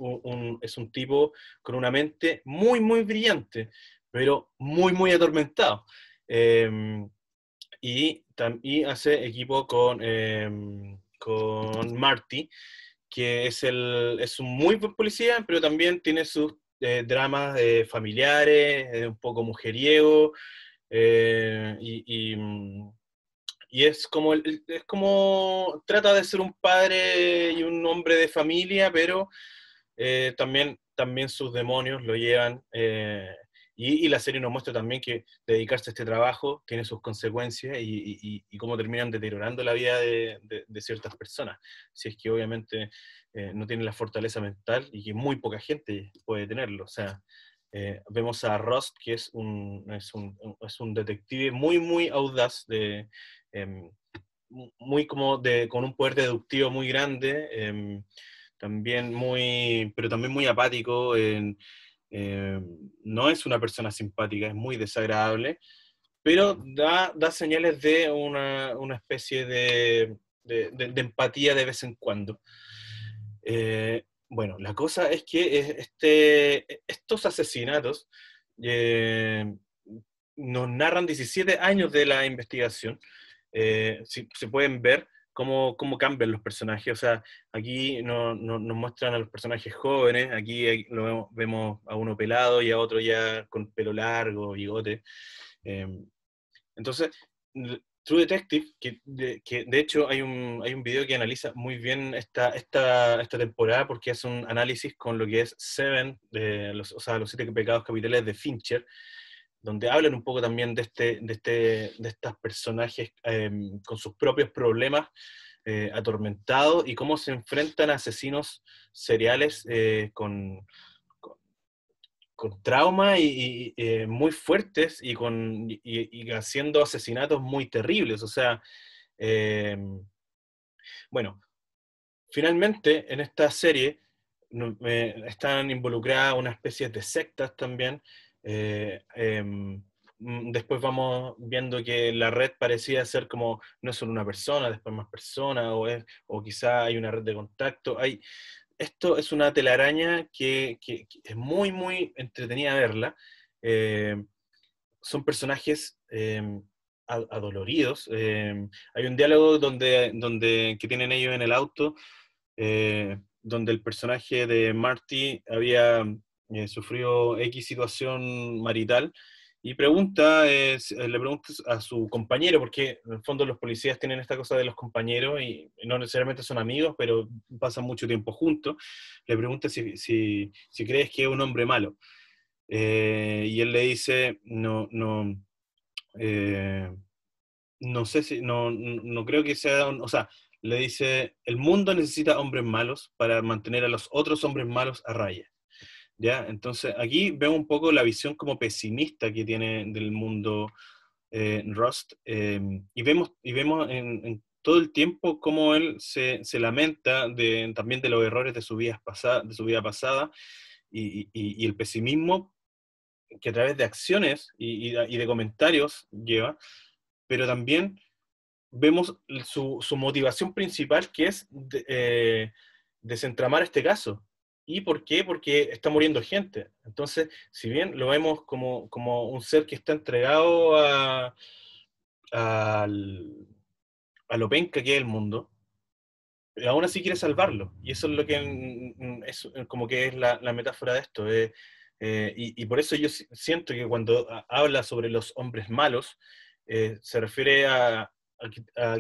es un tipo con una mente muy, muy brillante, pero muy, muy atormentado. Eh, y hace equipo con Marty, que es un muy buen policía, pero también tiene sus dramas familiares, un poco mujeriego, y es como, es como trata de ser un padre y un hombre de familia, pero también sus demonios lo llevan, y la serie nos muestra también que dedicarse a este trabajo tiene sus consecuencias y cómo terminan deteriorando la vida de ciertas personas, si es que obviamente no tienen la fortaleza mental y que muy poca gente puede tenerlo. O sea, vemos a Rust, que es un detective muy, muy audaz, em, muy como con un poder deductivo muy grande, también pero también muy apático, eh, no es una persona simpática, es muy desagradable, pero da señales de una especie de empatía de vez en cuando. Bueno, la cosa es que estos asesinatos eh, nos narran 17 años de la investigación. Se pueden ver cómo cambian los personajes. O sea, aquí nos muestran a los personajes jóvenes, aquí vemos a uno pelado y a otro ya con pelo largo, bigote. Eh, entonces, True Detective, que de hecho hay un video que analiza muy bien esta temporada, porque es un análisis con lo que es Seven, o sea, los 7 pecados capitales de Fincher, donde hablan un poco también de estos personajes con sus propios problemas, atormentados, y cómo se enfrentan a asesinos seriales con trauma muy fuertes y haciendo asesinatos muy terribles. O sea, eh, bueno, finalmente en esta serie están involucradas una especie de sectas también. Después vamos viendo que la red parecía ser como, no es solo una persona, después más personas, o quizá hay una red de contacto. Esto es una telaraña que es muy, muy entretenida verla. Eh, Son personajes adoloridos. Hay un diálogo que tienen ellos en el auto, donde el personaje de Marty había sufrido X situación marital y le pregunta a su compañero, porque en el fondo los policías tienen esta cosa de los compañeros y no necesariamente son amigos, pero pasan mucho tiempo juntos. Le pregunta si crees que es un hombre malo. Y él le dice, eh, no sé si, no creo que sea, o sea, le dice, el mundo necesita hombres malos para mantener a los otros hombres malos a raya. ¿Ya? Entonces, aquí vemos un poco la visión como pesimista que tiene del mundo Rust, y vemos en todo el tiempo cómo él se lamenta también de los errores de su vida pasada, y el pesimismo que a través de acciones y de comentarios lleva, pero también vemos su motivación principal, que es desentramar este caso. ¿Y por qué? Porque está muriendo gente. Entonces, si bien lo vemos como un ser que está entregado al- a lo penca que es el mundo, aún así quiere salvarlo. Y eso es lo que es como que es la metáfora de esto. Y por eso yo siento que cuando habla sobre los hombres malos, se refiere a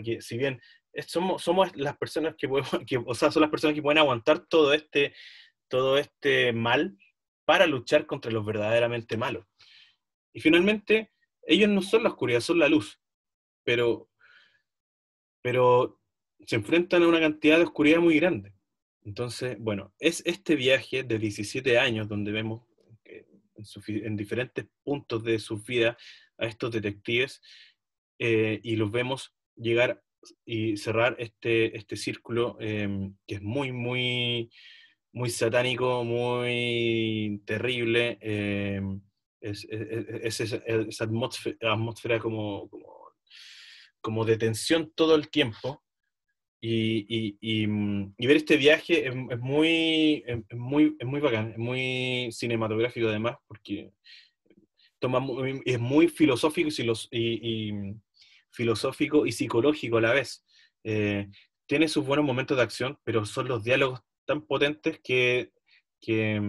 que si bien somos las personas que podemos, o sea, son las personas que pueden aguantar todo este mal para luchar contra los verdaderamente malos. Y finalmente, ellos no son la oscuridad, son la luz, pero se enfrentan a una cantidad de oscuridad muy grande. Entonces, bueno, es este viaje de 17 años donde vemos en diferentes puntos de su vida a estos detectives, y los vemos llegar y cerrar este círculo, que es muy, muy, muy satánico, muy terrible. Esa atmósfera como de tensión todo el tiempo, y ver este viaje es muy bacán, es muy cinematográfico además, porque es muy filosófico y filosófico y psicológico a la vez. tiene sus buenos momentos de acción, pero son los diálogos tan potentes que, que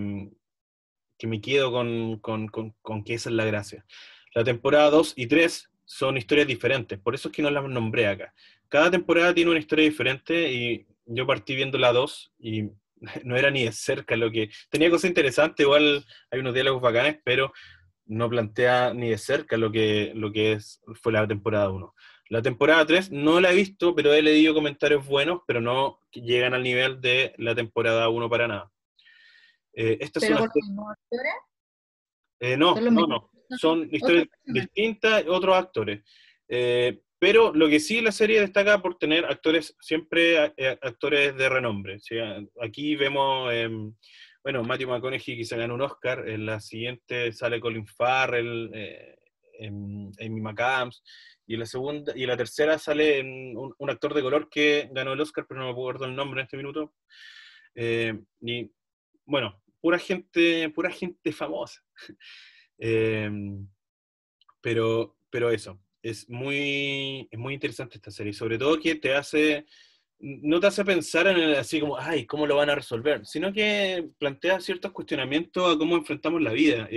me quedo con que esa es la gracia. La temporada 2 y 3 son historias diferentes, por eso es que no las nombré acá. Cada temporada tiene una historia diferente y yo partí viendo la 2 y no era ni de cerca lo que... Tenía cosas interesantes, igual hay unos diálogos bacanes, pero no plantea ni de cerca fue la temporada 1. La temporada 3 no la he visto, pero he leído comentarios buenos, pero no llegan al nivel de la temporada 1 para nada. Estas son Pero las... con los mismos actores, No, son los no, mismos no. personajes, Son otros historias personajes. distintas, otros actores. Pero lo que sí la serie destaca por tener actores, siempre actores de renombre. ¿Sí? Aquí vemos, bueno, Matthew McConaughey que se ganó un Oscar, en la siguiente sale Colin Farrell, Amy McAdams, y en la segunda, y en la tercera sale un actor de color que ganó el Oscar, pero no me acuerdo el nombre en este minuto. Y bueno, pura gente famosa. Eh, pero eso, es muy interesante esta serie, sobre todo que no te hace pensar en así como, ay, ¿cómo lo van a resolver? Sino que plantea ciertos cuestionamientos a cómo enfrentamos la vida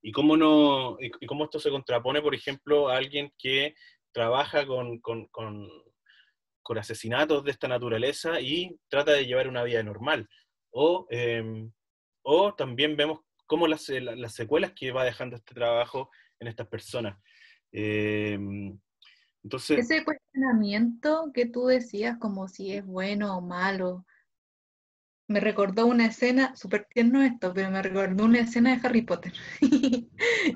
y cómo no, y cómo esto se contrapone, por ejemplo, a alguien que trabaja con asesinatos de esta naturaleza y trata de llevar una vida normal. O, o también vemos cómo las secuelas que va dejando este trabajo en estas personas. Eh, entonces, Ese cuestionamiento que tú decías como si es bueno o malo, me recordó una escena, súper tierno esto, pero me recordó una escena de Harry Potter.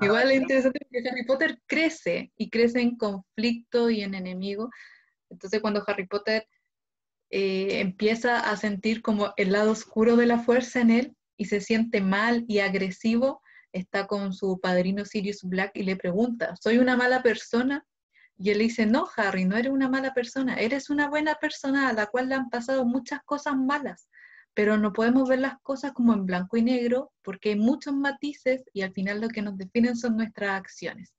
Igual es interesante porque Harry Potter crece y crece en conflicto y en enemigo. Entonces cuando Harry Potter empieza a sentir como el lado oscuro de la fuerza en él y se siente mal y agresivo, está con su padrino Sirius Black y le pregunta, ¿soy una mala persona? Y él dice, no, Harry, no eres una mala persona, eres una buena persona a la cual le han pasado muchas cosas malas, pero no podemos ver las cosas como en blanco y negro porque hay muchos matices y al final lo que nos definen son nuestras acciones.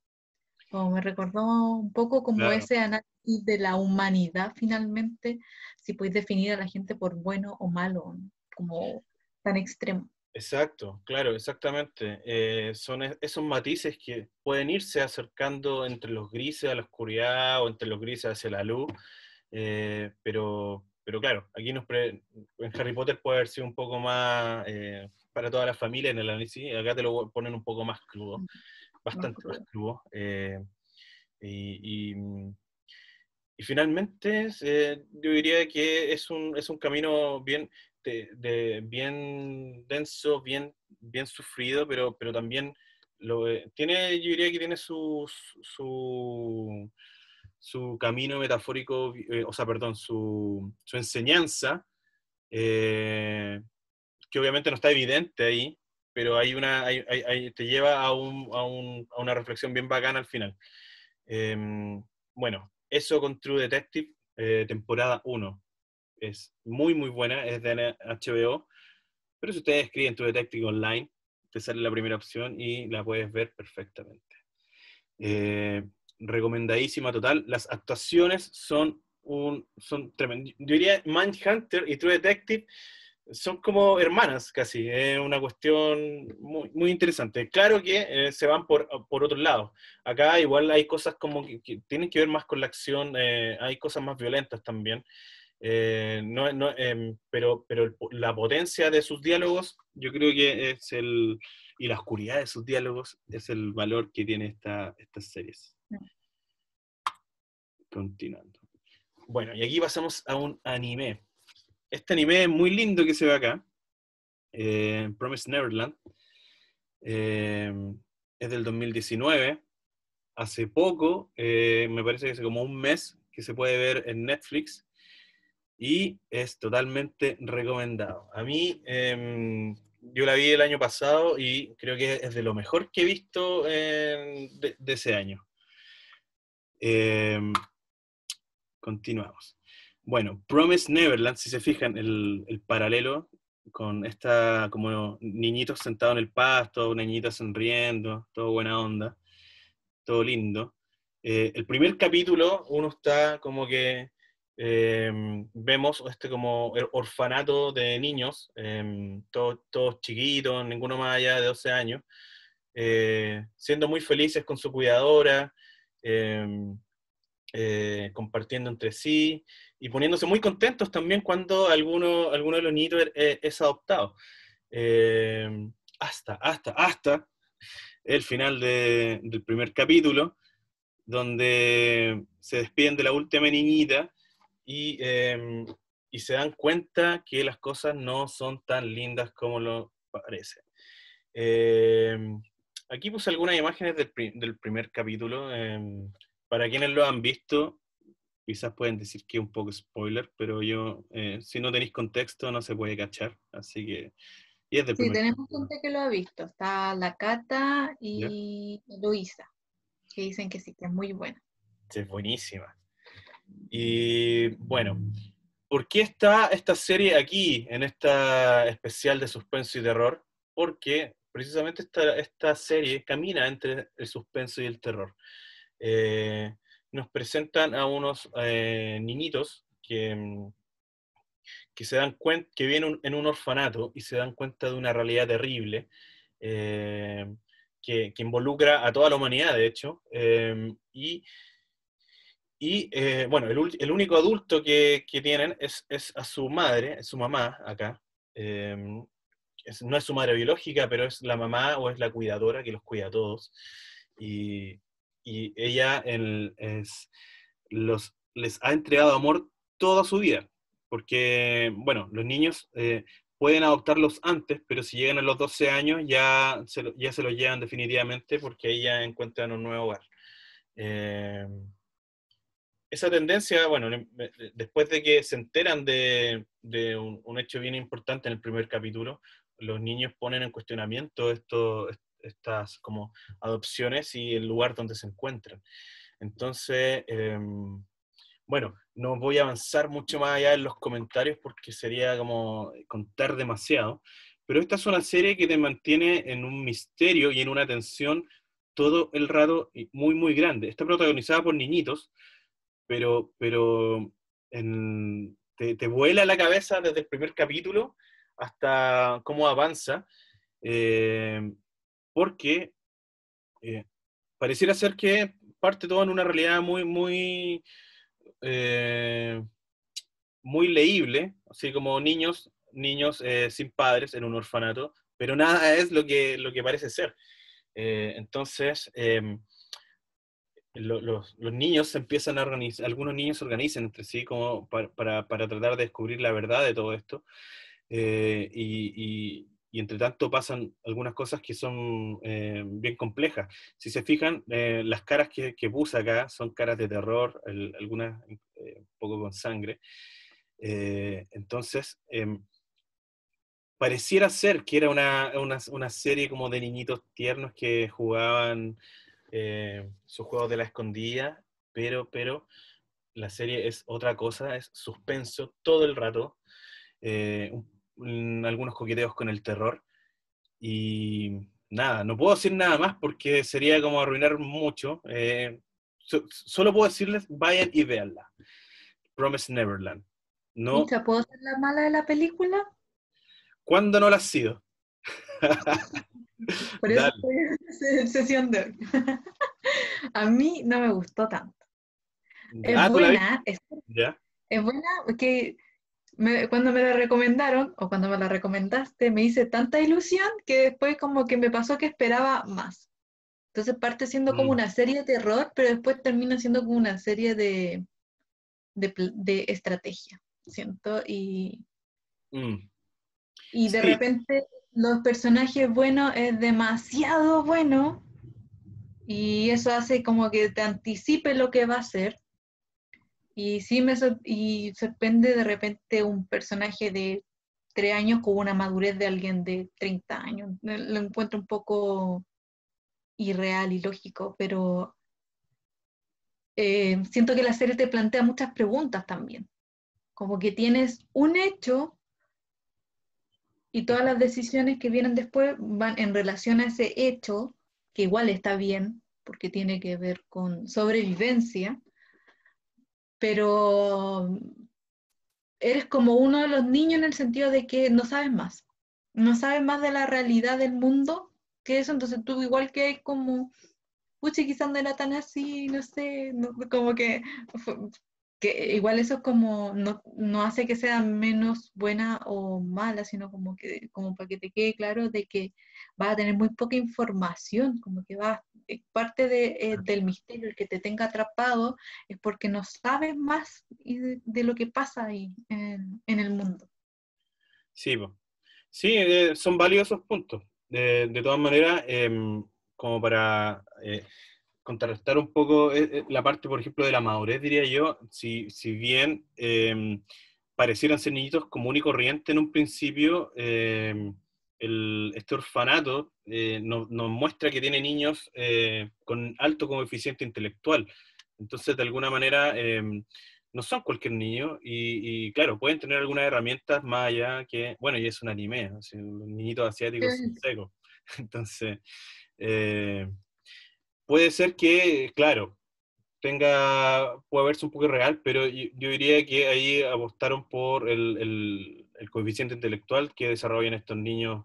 Como me recordó un poco como claro, ese análisis de la humanidad finalmente, si podéis definir a la gente por bueno o malo, ¿no? Como tan extremo. exacto, claro, exactamente. Son esos matices que pueden irse acercando entre los grises a la oscuridad o entre los grises hacia la luz. Pero claro, en Harry Potter puede haber sido un poco más para toda la familia en el análisis. Acá te lo ponen un poco más crudo, Más bastante más crudo. crudo. Y, y, y finalmente, yo diría que es un camino bien denso, bien sufrido, pero también yo diría que tiene su camino metafórico, o sea, perdón, su enseñanza, eh, que obviamente no está evidente ahí, pero te lleva a una reflexión bien bacana al final. Eh, bueno, eso con True Detective, temporada 1. Es muy, muy buena, es de HBO, pero si ustedes escriben True Detective online, te sale la primera opción y la puedes ver perfectamente. Eh, Recomendadísima total. Las actuaciones son tremendas. Yo diría Mindhunter y True Detective son como hermanas casi, es una cuestión muy, muy interesante. Claro que se van por otro lado. Acá igual hay cosas como que tienen que ver más con la acción, hay cosas más violentas también. Pero la potencia de sus diálogos, yo creo que y la oscuridad de sus diálogos es el valor que tiene estas series. Continuando. Bueno, y aquí pasamos a un anime. Este anime es muy lindo que se ve acá. Promised Neverland. Eh, es del 2019. Hace poco, me parece que hace como un mes, que se puede ver en Netflix. Y es totalmente recomendado. A mí, yo la vi el año pasado y creo que es de lo mejor que he visto de ese año. Eh, Continuamos. Bueno, Promise Neverland, si se fijan, el paralelo con esta, como niñitos sentados en el pasto, una niñita sonriendo, todo buena onda, todo lindo. El primer capítulo, uno está como que vemos este como orfanato de niños, todos chiquitos, ninguno más allá de 12 años, siendo muy felices con su cuidadora, compartiendo entre sí y poniéndose muy contentos también cuando alguno de los niños es adoptado. Hasta el final del primer capítulo, donde se despiden de la última niñita y se dan cuenta que las cosas no son tan lindas como lo parece. Eh, Aquí puse algunas imágenes del primer capítulo. Para quienes lo han visto, quizás pueden decir que es un poco spoiler, pero si no tenéis contexto, no se puede cachar. Así que, y es del Sí, primer tenemos capítulo, gente que lo ha visto. Está la Cata ¿ya? y Luisa, que dicen que sí, que es muy buena. Sí, es buenísima. Y bueno, ¿por qué está esta serie aquí, en esta especial de suspenso y terror? Porque precisamente esta serie camina entre el suspenso y el terror. Eh, Nos presentan a unos niñitos que se dan cuenta, que viven en un orfanato y se dan cuenta de una realidad terrible eh, que involucra a toda la humanidad, de hecho, bueno, el único adulto que tienen es a su madre, es su mamá acá. Eh, no es su madre biológica, pero es la mamá o es la cuidadora que los cuida a todos. Y, y ella les ha entregado amor toda su vida. Porque, bueno, los niños pueden adoptarlos antes, pero si llegan a los 12 años ya se los llevan definitivamente porque ahí ya encuentran un nuevo hogar. Eh, esa tendencia, bueno, después de que se enteran de un hecho bien importante en el primer capítulo, los niños ponen en cuestionamiento estas como adopciones y el lugar donde se encuentran. Entonces, bueno, no voy a avanzar mucho más allá en los comentarios porque sería como contar demasiado, pero esta es una serie que te mantiene en un misterio y en una tensión todo el rato y muy, muy grande. Está protagonizada por niñitos, pero te vuela la cabeza desde el primer capítulo hasta cómo avanza, eh, porque eh, pareciera ser que parte todo en una realidad muy, muy, eh, muy leíble, así como niños sin padres en un orfanato, pero nada es lo que parece ser. Entonces, los niños se empiezan a organizar, algunos niños se organizan entre sí como para tratar de descubrir la verdad de todo esto, y entre tanto pasan algunas cosas que son bien complejas. Si se fijan, las caras que puse acá son caras de terror, algunas un poco con sangre. Entonces, pareciera ser que era una serie como de niñitos tiernos que jugaban sus juegos de la escondida, pero la serie es otra cosa, es suspenso todo el rato, algunos coqueteos con el terror, y nada, no puedo decir nada más porque sería como arruinar mucho. Solo puedo decirles, vayan y véanla. Promise Neverland. No, Micha, ¿puedo ser la mala de la película? ¿cuándo no la has sido? Por eso Dale. estoy en sesión de hoy. A mí no me gustó tanto. Es ¿Tú la viste? buena, Ya. es buena porque cuando me la recomendaron, o cuando me la recomendaste, me hice tanta ilusión que después como que me pasó que esperaba más. Entonces parte siendo como Mm, una serie de terror, pero después termina siendo como una serie de estrategia, siento. mm. Y de Sí, repente los personajes buenos es demasiado bueno y eso hace como que te anticipe lo que va a ser. Y sí y sorprende de repente un personaje de 3 años con una madurez de alguien de 30 años. Lo encuentro un poco irreal y lógico, pero siento que la serie te plantea muchas preguntas también. Como que tienes un hecho y todas las decisiones que vienen después van en relación a ese hecho, que igual está bien, porque tiene que ver con sobrevivencia, pero eres como uno de los niños en el sentido de que no sabes más. No sabes más de la realidad del mundo que eso, entonces tú igual que hay como, pucha, quizás no era tan así, no sé, como que igual eso es como, no hace que sea menos buena o mala, sino como que, como para que te quede claro de que vas a tener muy poca información, como que parte del misterio, el que te tenga atrapado, es porque no sabes más de lo que pasa ahí en el mundo. Sí, po. Sí, son válidos esos puntos. De todas maneras, como para contrarrestar un poco la parte, por ejemplo, de la madurez, diría yo, si bien parecieran ser niñitos común y corriente en un principio, este orfanato nos muestra que tiene niños con alto coeficiente intelectual. Entonces, de alguna manera, no son cualquier niño y, claro, pueden tener algunas herramientas más allá que, bueno, y es un anime, ¿no? Así, los niñitos asiáticos son secos. Entonces, eh, puede ser que, claro, puede verse un poco irreal, pero yo diría que ahí apostaron por el coeficiente intelectual que desarrollan estos niños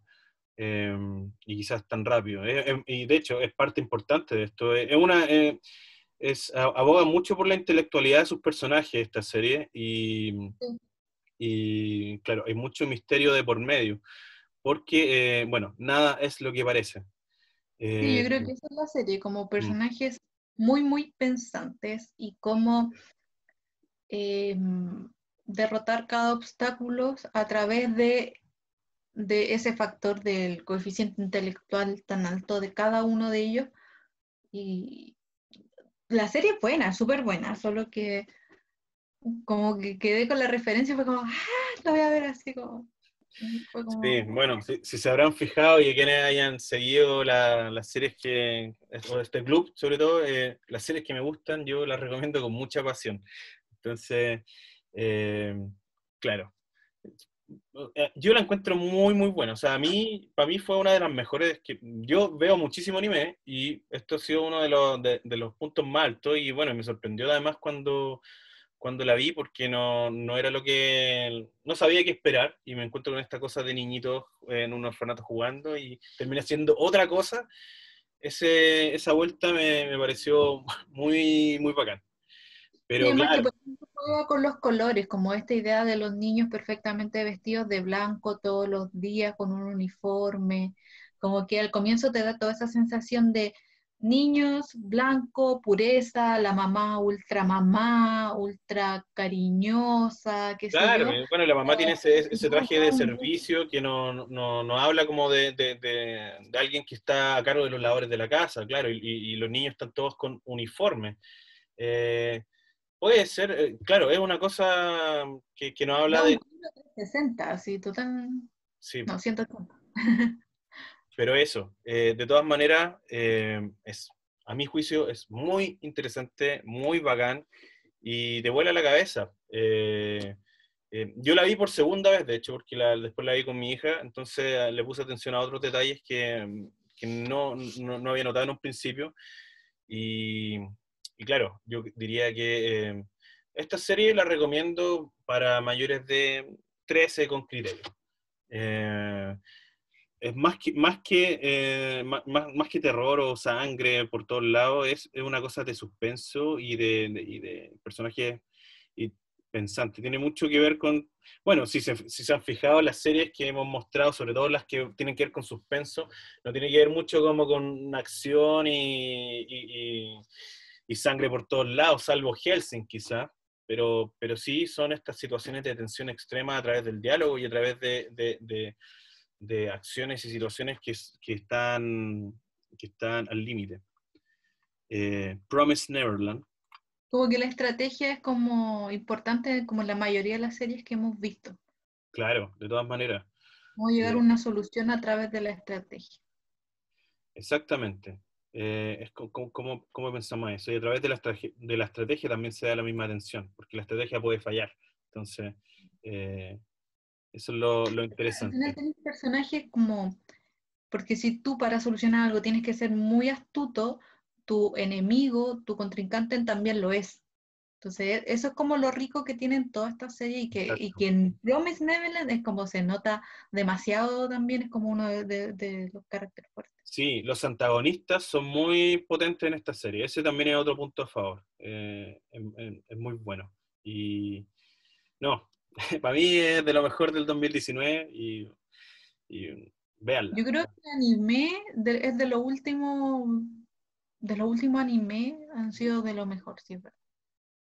y quizás tan rápido. Y de hecho es parte importante de esto. Aboga mucho por la intelectualidad de sus personajes esta serie y claro, hay mucho misterio de por medio, porque, bueno, nada es lo que parece. Sí, Eh, yo creo que esa es la serie, como mm, personajes muy, muy pensantes y cómo derrotar cada obstáculo a través de ese factor del coeficiente intelectual tan alto de cada uno de ellos. Y la serie es buena, súper buena, solo que como que quedé con la referencia, fue como, la voy a ver así como, fue Sí, como, bueno, si se habrán fijado y quienes hayan seguido las series o este club, sobre todo, las series que me gustan, yo las recomiendo con mucha pasión. Entonces, eh, claro, yo la encuentro muy, muy buena. O sea, para mí fue una de las mejores que yo veo muchísimo anime y esto ha sido uno de los puntos más altos y bueno, me sorprendió además cuando la vi porque no era no sabía qué esperar y me encuentro con esta cosa de niñitos en un orfanato jugando y termina siendo otra cosa. Esa vuelta me pareció muy, muy bacán. y Pero además que claro, por ejemplo, juega con los colores, como esta idea de los niños perfectamente vestidos de blanco todos los días con un uniforme, como que al comienzo te da toda esa sensación de niños, blanco, pureza, la mamá, ultra cariñosa, qué sé claro, yo. bueno, la mamá tiene ese No, traje de servicio que no habla como de alguien que está a cargo de los labores de la casa, claro, y los niños están todos con uniforme. Eh, Puede ser, claro, es una cosa que nos habla da un de... giro 360, así, total, Sí, no, 180. pero eso, de todas maneras, a mi juicio es muy interesante, muy bacán y te vuela la cabeza. Yo la vi por segunda vez, de hecho, porque después la vi con mi hija, entonces le puse atención a otros detalles que no había notado en un principio. Y, y claro, yo diría que esta serie la recomiendo para mayores de 13 con criterio. Eh, es más que terror o sangre por todos lados, es una cosa de suspenso y de personajes y pensante. Tiene mucho que ver con, bueno, si se han fijado las series que hemos mostrado, sobre todo las que tienen que ver con suspenso, no tiene que ver mucho como con acción y sangre por todos lados, salvo Helsing quizá. Pero sí son estas situaciones de tensión extrema a través del diálogo y a través de acciones y situaciones que están al límite. Promise Neverland, Como que la estrategia es como importante como en la mayoría de las series que hemos visto. claro, de todas maneras. Cómo llegar a Eh, una solución a través de la estrategia. Exactamente. Es como pensamos eso. Y a través de la estrategia también se da la misma atención, porque la estrategia puede fallar. Entonces, eh, eso es lo Al final interesante. tenés personajes como, porque si tú para solucionar algo tienes que ser muy astuto, tu enemigo, tu contrincante también lo es. Entonces, eso es como lo rico que tienen todas estas series y Exacto. que en Promise Neverland es como se nota demasiado también, es como uno de los caracteres fuertes. Sí, los antagonistas son muy potentes en esta serie. Ese también es otro punto a favor. Es muy bueno. Y no, para mí es de lo mejor del 2019 y véanla. Yo creo que el anime es de los últimos animes han sido de lo mejor, sí, es verdad.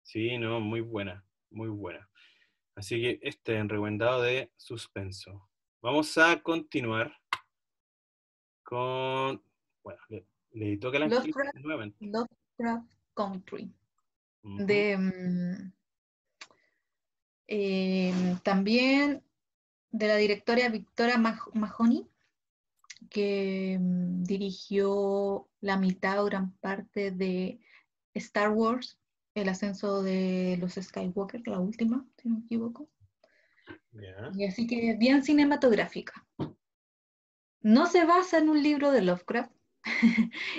Sí, no, muy buena, muy buena. Así que este es recomendado de suspenso. Vamos a continuar con, bueno, le toca a la Angélica Lovecraft, nuevamente. Lovecraft Country. Ujú. De, también de la directora Victoria Mahoney, que dirigió la mitad o gran parte de Star Wars, el ascenso de los Skywalker, la última, si no me equivoco. Ya. Y así que bien cinematográfica. No se basa en un libro de Lovecraft,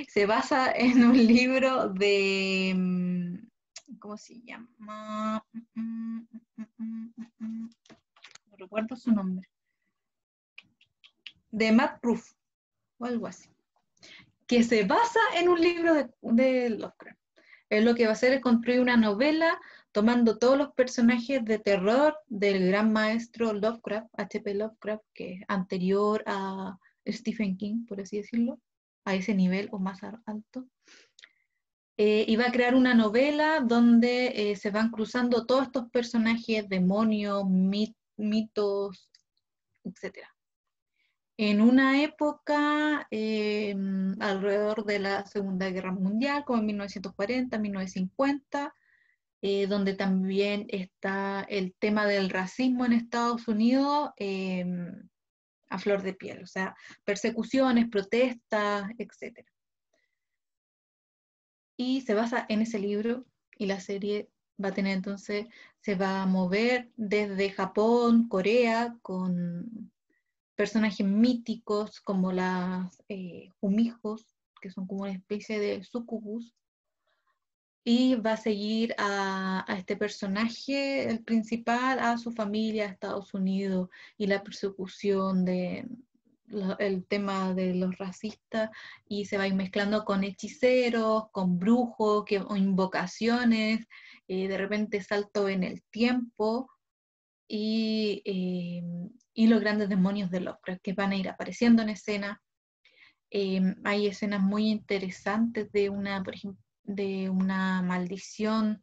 se basa en un libro de, ¿cómo se llama? No recuerdo su nombre. De Matt Proof, o algo así. Que se basa en un libro de Lovecraft. Es lo que va a hacer es construir una novela tomando todos los personajes de terror del gran maestro Lovecraft, H.P. Lovecraft, que es anterior a Stephen King, por así decirlo, a ese nivel o más alto. Y va a crear una novela donde se van cruzando todos estos personajes, demonios, mitos, etc. En una época alrededor de la Segunda Guerra Mundial, como en 1940, 1950, donde también está el tema del racismo en Estados Unidos a flor de piel, o sea, persecuciones, protestas, etc. Y se basa en ese libro y la serie va a tener entonces, se va a mover desde Japón, Corea, con personajes míticos como las humijos, que son como una especie de sucubus, y va a seguir a este personaje, el principal, a su familia, a Estados Unidos, y la persecución el tema de los racistas, y se va a ir mezclando con hechiceros, con brujos, o invocaciones, de repente salto en el tiempo, y los grandes demonios de Lovecraft que van a ir apareciendo en escena. Hay escenas muy interesantes de una, por ejemplo, de una maldición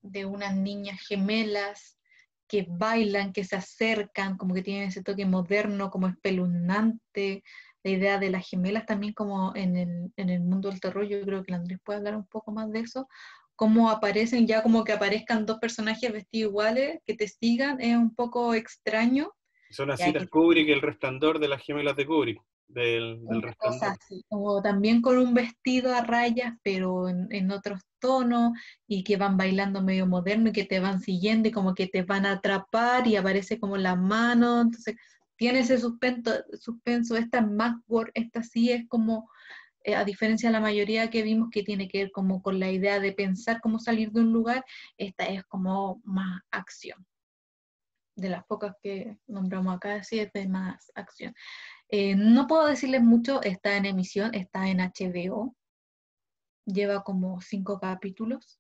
de unas niñas gemelas que bailan, que se acercan, como que tienen ese toque moderno, como espeluznante. La idea de las gemelas también como en el mundo del terror, yo creo que Andrés puede hablar un poco más de eso, cómo aparecen ya como que aparezcan dos personajes vestidos iguales, que te sigan, es un poco extraño. Son así Ya las que Kubrick, el resplandor de las gemelas de Kubrick, del una cosa resplandor. así, o también con un vestido a rayas, pero en otros tonos, y que van bailando medio moderno y que te van siguiendo y como que te van a atrapar y aparece como la mano, entonces tiene ese suspenso, esta es más gore, esta sí es como, a diferencia de la mayoría que vimos que tiene que ver como con la idea de pensar cómo salir de un lugar, esta es como más acción. De las pocas que nombramos acá, sí es de más acción. No puedo decirles mucho, está en emisión, está en HBO, lleva como 5 capítulos,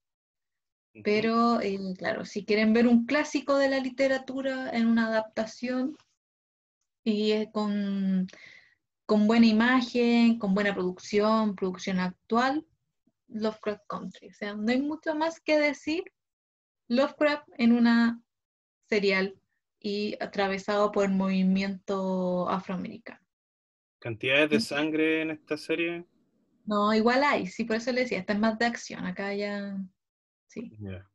Ujú. pero claro, si quieren ver un clásico de la literatura en una adaptación y con buena imagen, con buena producción, producción actual, Lovecraft Country. O sea, no hay mucho más que decir. Lovecraft en una serial y atravesado por el movimiento afroamericano. Cantidades de sangre en esta serie. No, igual hay, sí, por eso le decía, esta es más de acción, acá ya, sí, Ya,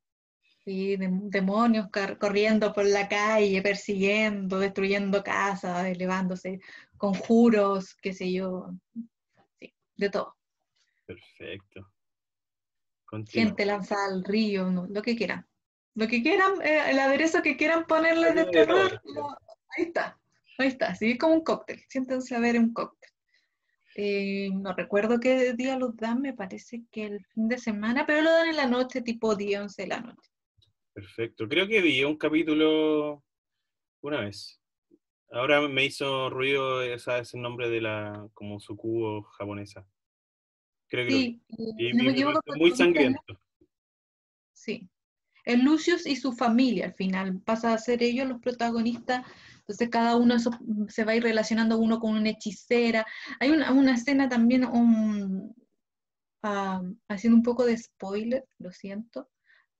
sí, demonios corriendo por la calle, persiguiendo, destruyendo casas, elevándose, conjuros, qué sé yo, sí, de todo. perfecto. Continúa. Gente lanzada al río, no, lo que quieran, el aderezo que quieran ponerle de Tiene de todo terror, la serie. ahí está, sí, es como un cóctel, siéntense a ver un cóctel. No recuerdo qué día los dan, me parece que el fin de semana, pero lo dan en la noche, tipo 10, 11 de la noche. Perfecto. Creo que vi un capítulo una vez. Ahora me hizo ruido ese nombre de la, como sucubo japonesa. Creo que lo vi. Sí, si no Y me me equivoco, parece muy sangriento. sí. Es Lucius y su familia al final, pasa a ser ellos los protagonistas, entonces cada uno se va a ir relacionando uno con una hechicera. Hay una escena también, haciendo un poco de spoiler, lo siento,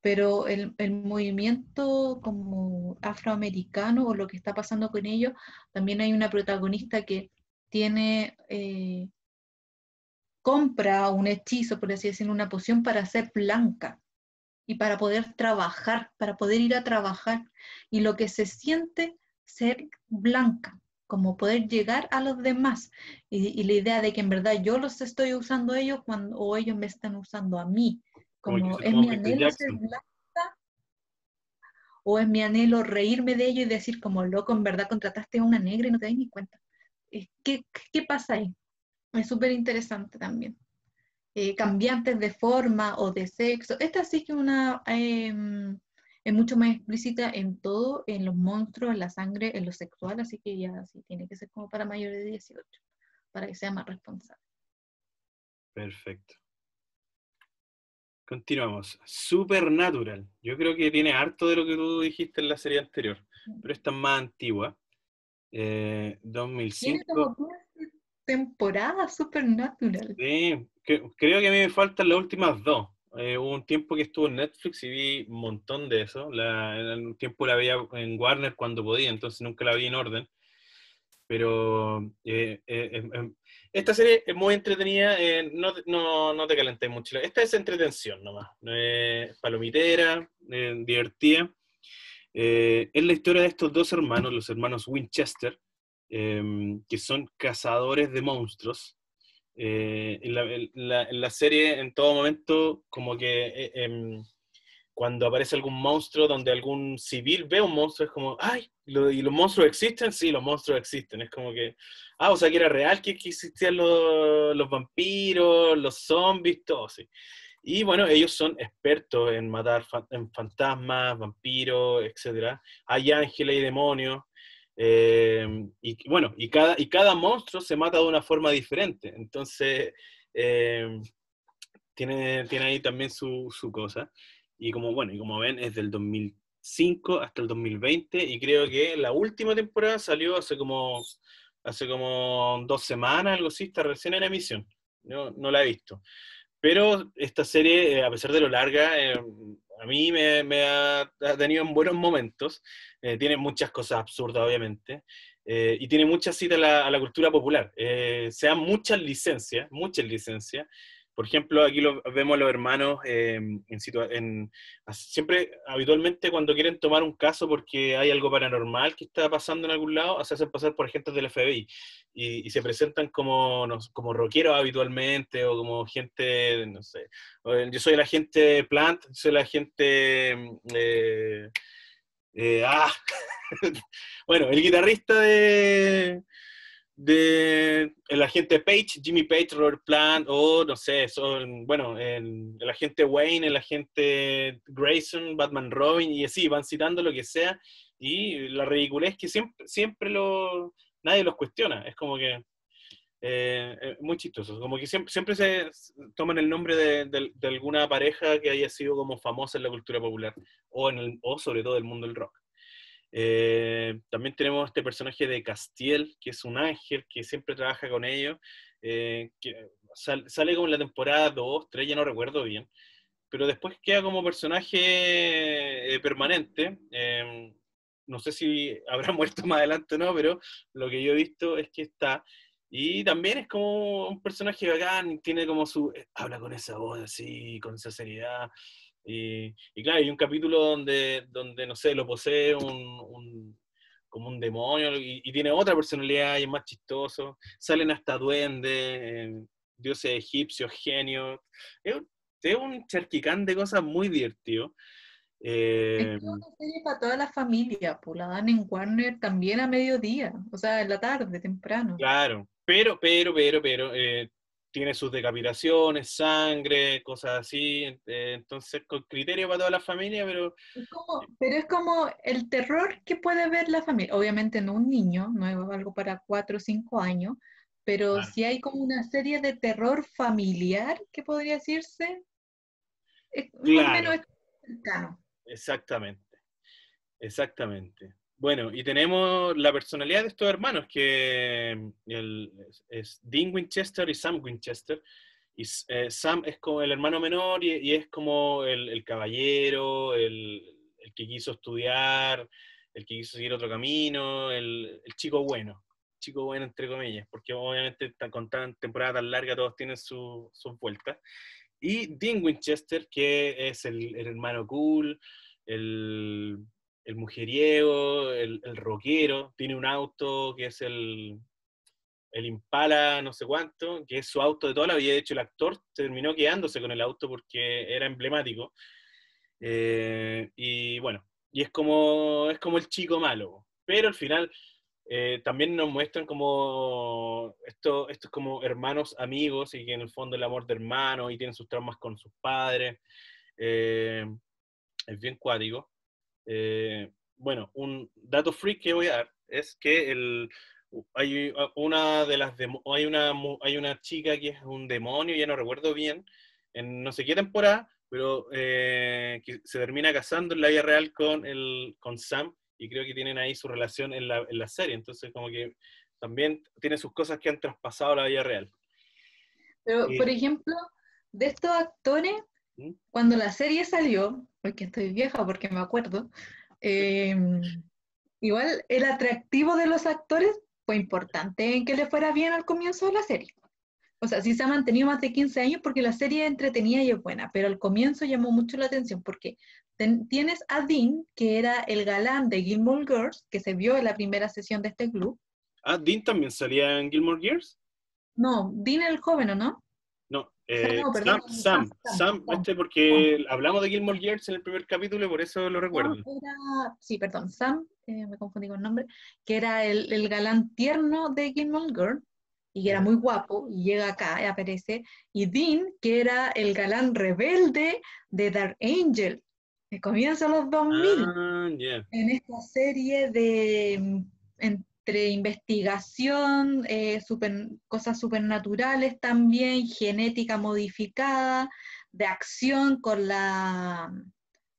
pero el movimiento como afroamericano o lo que está pasando con ellos, también hay una protagonista que tiene, compra un hechizo, por así decirlo, una poción para ser blanca y para poder trabajar, para poder ir a trabajar. Y lo que se siente ser blanca, como poder llegar a los demás. Y la idea de que en verdad yo los estoy usando a ellos cuando, o ellos me están usando a mí. Como que Como se es toma mi Michael anhelo ser Jackson. blanca o es mi anhelo reírme de ellos y decir como loco, en verdad contrataste a una negra y no te das ni cuenta. ¿Qué pasa ahí? Es súper interesante también. Cambiantes de forma o de sexo. Esta sí que es mucho más explícita en todo, en los monstruos, en la sangre, en lo sexual, así que ya sí tiene que ser como para mayores de 18, para que sea más responsable. Perfecto. Continuamos. Supernatural. Yo creo que tiene harto de lo que tú dijiste en la serie anterior, pero esta es más antigua. Tiene 2005. como 15 temporadas Supernatural. Sí, creo que a mí me faltan las últimas dos. Hubo un tiempo que estuvo en Netflix y vi un montón de eso. En un tiempo la veía en Warner cuando podía, entonces nunca la vi en orden. Pero esta serie es muy entretenida, no te calenté mucho. Esta es entretención nomás, palomitera, divertida. Es la historia de estos dos hermanos, los hermanos Winchester, que son cazadores de monstruos. En la serie, en todo momento, como que cuando aparece algún monstruo, donde algún civil ve un monstruo, es como, ¡ay! ¿Y los monstruos existen? Sí, los monstruos existen. Es como que, o sea, que era real que existían los vampiros, los zombies, todo, sí. Y bueno, ellos son expertos en matar en fantasmas, vampiros, etcétera. Hay ángeles y demonios. Y bueno, y cada monstruo se mata de una forma diferente. Entonces, eh, tiene ahí también su cosa. Y como, bueno, y como ven, es del 2005 hasta el 2020, y creo que la última temporada salió hace como 2 semanas, algo así, está recién en emisión. No la he visto. Pero esta serie, a pesar de lo larga, a mí ha tenido en buenos momentos. Tiene muchas cosas absurdas, obviamente. Y tiene muchas citas a la cultura popular. Se dan muchas licencias, muchas licencias. Por ejemplo, aquí vemos a los hermanos siempre, habitualmente, cuando quieren tomar un caso porque hay algo paranormal que está pasando en algún lado, se hacen pasar por agentes del FBI y se presentan como, como rockeros habitualmente o como gente, no sé, yo soy el agente Plant, soy el agente... eh, ah, bueno, el guitarrista de el agente Page, Jimmy Page, Robert Plant, o no sé, son, bueno, el agente Wayne, el agente Grayson, Batman Robin, y así, van citando lo que sea, y la ridiculez que siempre nadie los cuestiona, es como que muy chistoso, como que siempre se toman el nombre de alguna pareja que haya sido como famosa en la cultura popular, o sobre todo el mundo del rock. También tenemos este personaje de Castiel, que es un ángel que siempre trabaja con ellos, que sale como en la temporada 2, 3, ya no recuerdo bien, pero después queda como personaje permanente. No sé si habrá muerto más adelante o no, pero lo que yo he visto es que está. Y también es como un personaje bacán, tiene como habla con esa voz así, con esa seriedad. Y claro, hay un capítulo donde no sé, lo posee como un demonio y tiene otra personalidad y es más chistoso. Salen hasta duendes, dioses egipcios, genios. Es, es un charquicán de cosas muy divertido. Es que es una serie para toda la familia, pues la dan en Warner también a mediodía, o sea, en la tarde, temprano. Claro. pero, tiene sus decapitaciones, sangre, cosas así, entonces con criterio para toda la familia, pero Pero es como el terror que puede ver la familia. Obviamente no un niño, no es algo para 4 o 5 años, pero claro, sí hay como una serie de terror familiar que podría decirse, más o menos claro, es cercano. exactamente, exactamente. Bueno, y tenemos la personalidad de estos hermanos, que es Dean Winchester y Sam Winchester. Y Sam es como el hermano menor y es como el caballero, el que quiso estudiar, el que quiso seguir otro camino, el chico bueno entre comillas, porque obviamente con tan temporada tan larga todos tienen sus vueltas. Y Dean Winchester, que es el hermano cool, el, el mujeriego, el rockero, tiene un auto que es el Impala no sé cuánto, que es su auto de toda la vida. De hecho, el actor terminó quedándose con el auto porque era emblemático. Y bueno, y es como el chico malo. Pero al final también nos muestran como estos como hermanos amigos y que en el fondo el amor de hermanos y tienen sus traumas con sus padres. Eh, es bien cuático. Bueno, un dato freak que voy a dar es que hay una chica que es un demonio, ya no recuerdo bien, en no sé qué temporada, pero que se termina casando en la vida real con Sam, y creo que tienen ahí su relación en la serie, entonces como que también tiene sus cosas que han traspasado a la vida real. Pero, por Eh, ejemplo, de estos actores, ¿Mm? cuando la serie salió, porque estoy vieja porque me acuerdo, eh, igual el atractivo de los actores fue importante en que le fuera bien al comienzo de la serie. O sea, sí se ha mantenido más de 15 años porque la serie es entretenida y es buena, pero al comienzo llamó mucho la atención porque tienes a Dean, que era el galán de Gilmore Girls, que se vio en la primera sesión de este club. Ah, Dean también salía en Gilmore Girls. No, Dean el joven, ¿o no? No, O sea, no, perdón, Sam, Sam, Sam, Sam. porque hablamos de Gilmore Girls en el primer capítulo y por eso lo recuerdo. Sam era, sí, perdón, Sam, me confundí con el nombre, que era el galán tierno de Gilmore Girls y que era ¿Ya? muy guapo, y llega acá y aparece, y Dean, que era el galán rebelde de Dark Angel, que comienza los 2000 Ah, ya. en esta serie de entre investigación, cosas supernaturales también, genética modificada, de acción con la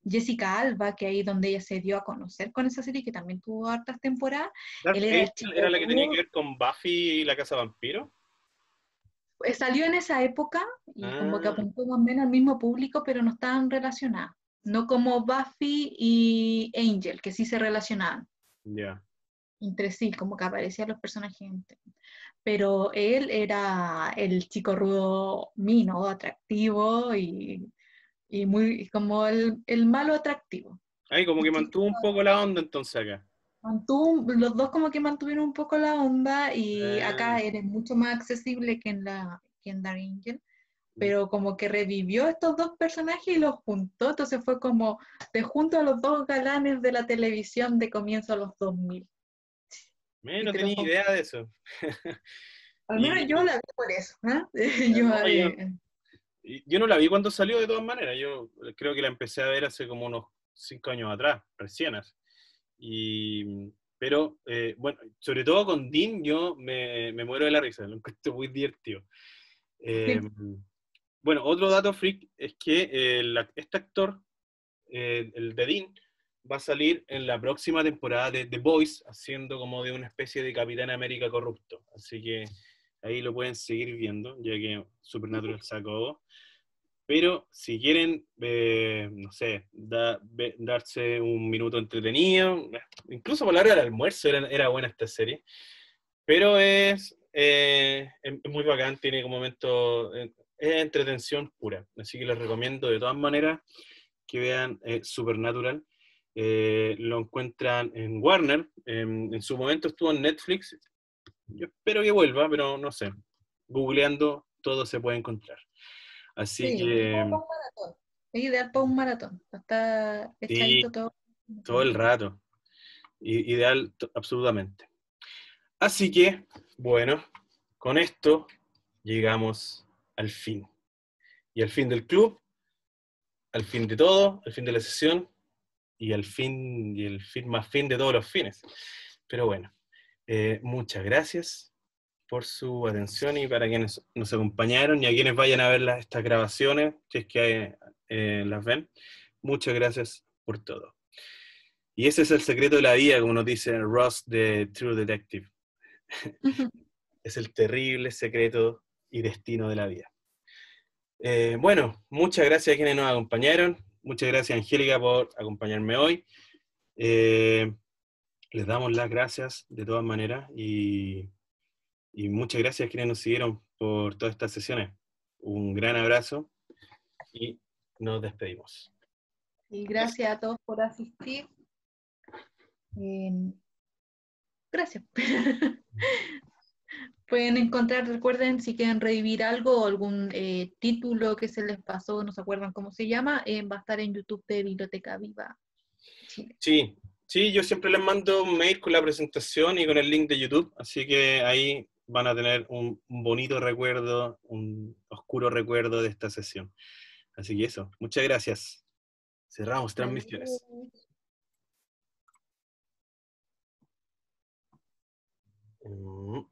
Jessica Alba, que ahí donde ella se dio a conocer con esa serie, que también tuvo hartas temporadas. Dark Él era el Angel era chico la que tenía que rudo, ver con Buffy y la Casa Vampiro. salió en esa época y como que Ah, apuntó más o menos al mismo público, pero no estaban relacionadas. No como Buffy y Angel, que sí se relacionaban ya. entre sí, como que aparecían los personajes. Pero él era el chico rudo mino, atractivo y muy como el malo atractivo. Ahí como que Que mantuvo un poco la onda entonces acá. los dos como que mantuvieron un poco la onda y Ah, acá eres mucho más accesible que en Dark Angel, pero como que revivió estos dos personajes y los juntó, entonces fue como te junto a los dos galanes de la televisión de comienzo a los 2000 y no te los tenía pongo. idea de eso. Al menos yo Y, la vi por eso, ¿ah? Yo, no, yo no la vi cuando salió de todas maneras. Yo creo que la empecé a ver hace como unos 5 años atrás, recién. Pero, bueno, sobre todo con Dean, yo me muero de la risa, lo encuentro muy divertido. Eh, bueno, otro dato freak es que este actor, el de Dean, va a salir en la próxima temporada de The Boys, haciendo como de una especie de Capitán América corrupto. Así que ahí lo pueden seguir viendo, ya que Supernatural sacó. Pero si quieren, no sé, darse un minuto entretenido, incluso por la hora del almuerzo era buena esta serie, pero es muy bacán, tiene como momento, es entretención pura, así que les recomiendo de todas maneras que vean Supernatural. Lo encuentran en Warner, en su momento estuvo en Netflix, yo espero que vuelva, pero no sé, googleando todo se puede encontrar. Así Sí, es como que para un maratón. Es ideal para un maratón. Está echadito sí, todo. todo el rato. Ideal, absolutamente. Así que, bueno, con esto llegamos al fin. Y al fin del club, al fin de todo, al fin de la sesión, y al fin, y el fin más fin de todos los fines. Pero bueno, muchas gracias por su atención y para quienes nos acompañaron y a quienes vayan a ver estas grabaciones, si es que las ven. Muchas gracias por todo. Y ese es el secreto de la vida, como nos dice Ross de True Detective. Es el terrible secreto y destino de la vida. Bueno, muchas gracias a quienes nos acompañaron. Muchas gracias, Angélica, por acompañarme hoy. Les damos las gracias de todas maneras y muchas gracias a quienes nos siguieron por todas estas sesiones. Un gran abrazo y nos despedimos. Y gracias a todos por asistir. Gracias. Pueden encontrar, recuerden, si quieren revivir algo o algún título que se les pasó, no se acuerdan cómo se llama, va a estar en YouTube de Biblioteca Viva Chile. Sí, yo siempre les mando un mail con la presentación y con el link de YouTube, así que ahí van a tener un bonito recuerdo, un oscuro recuerdo de esta sesión. Así que eso, muchas gracias. Cerramos transmisiones. Adiós.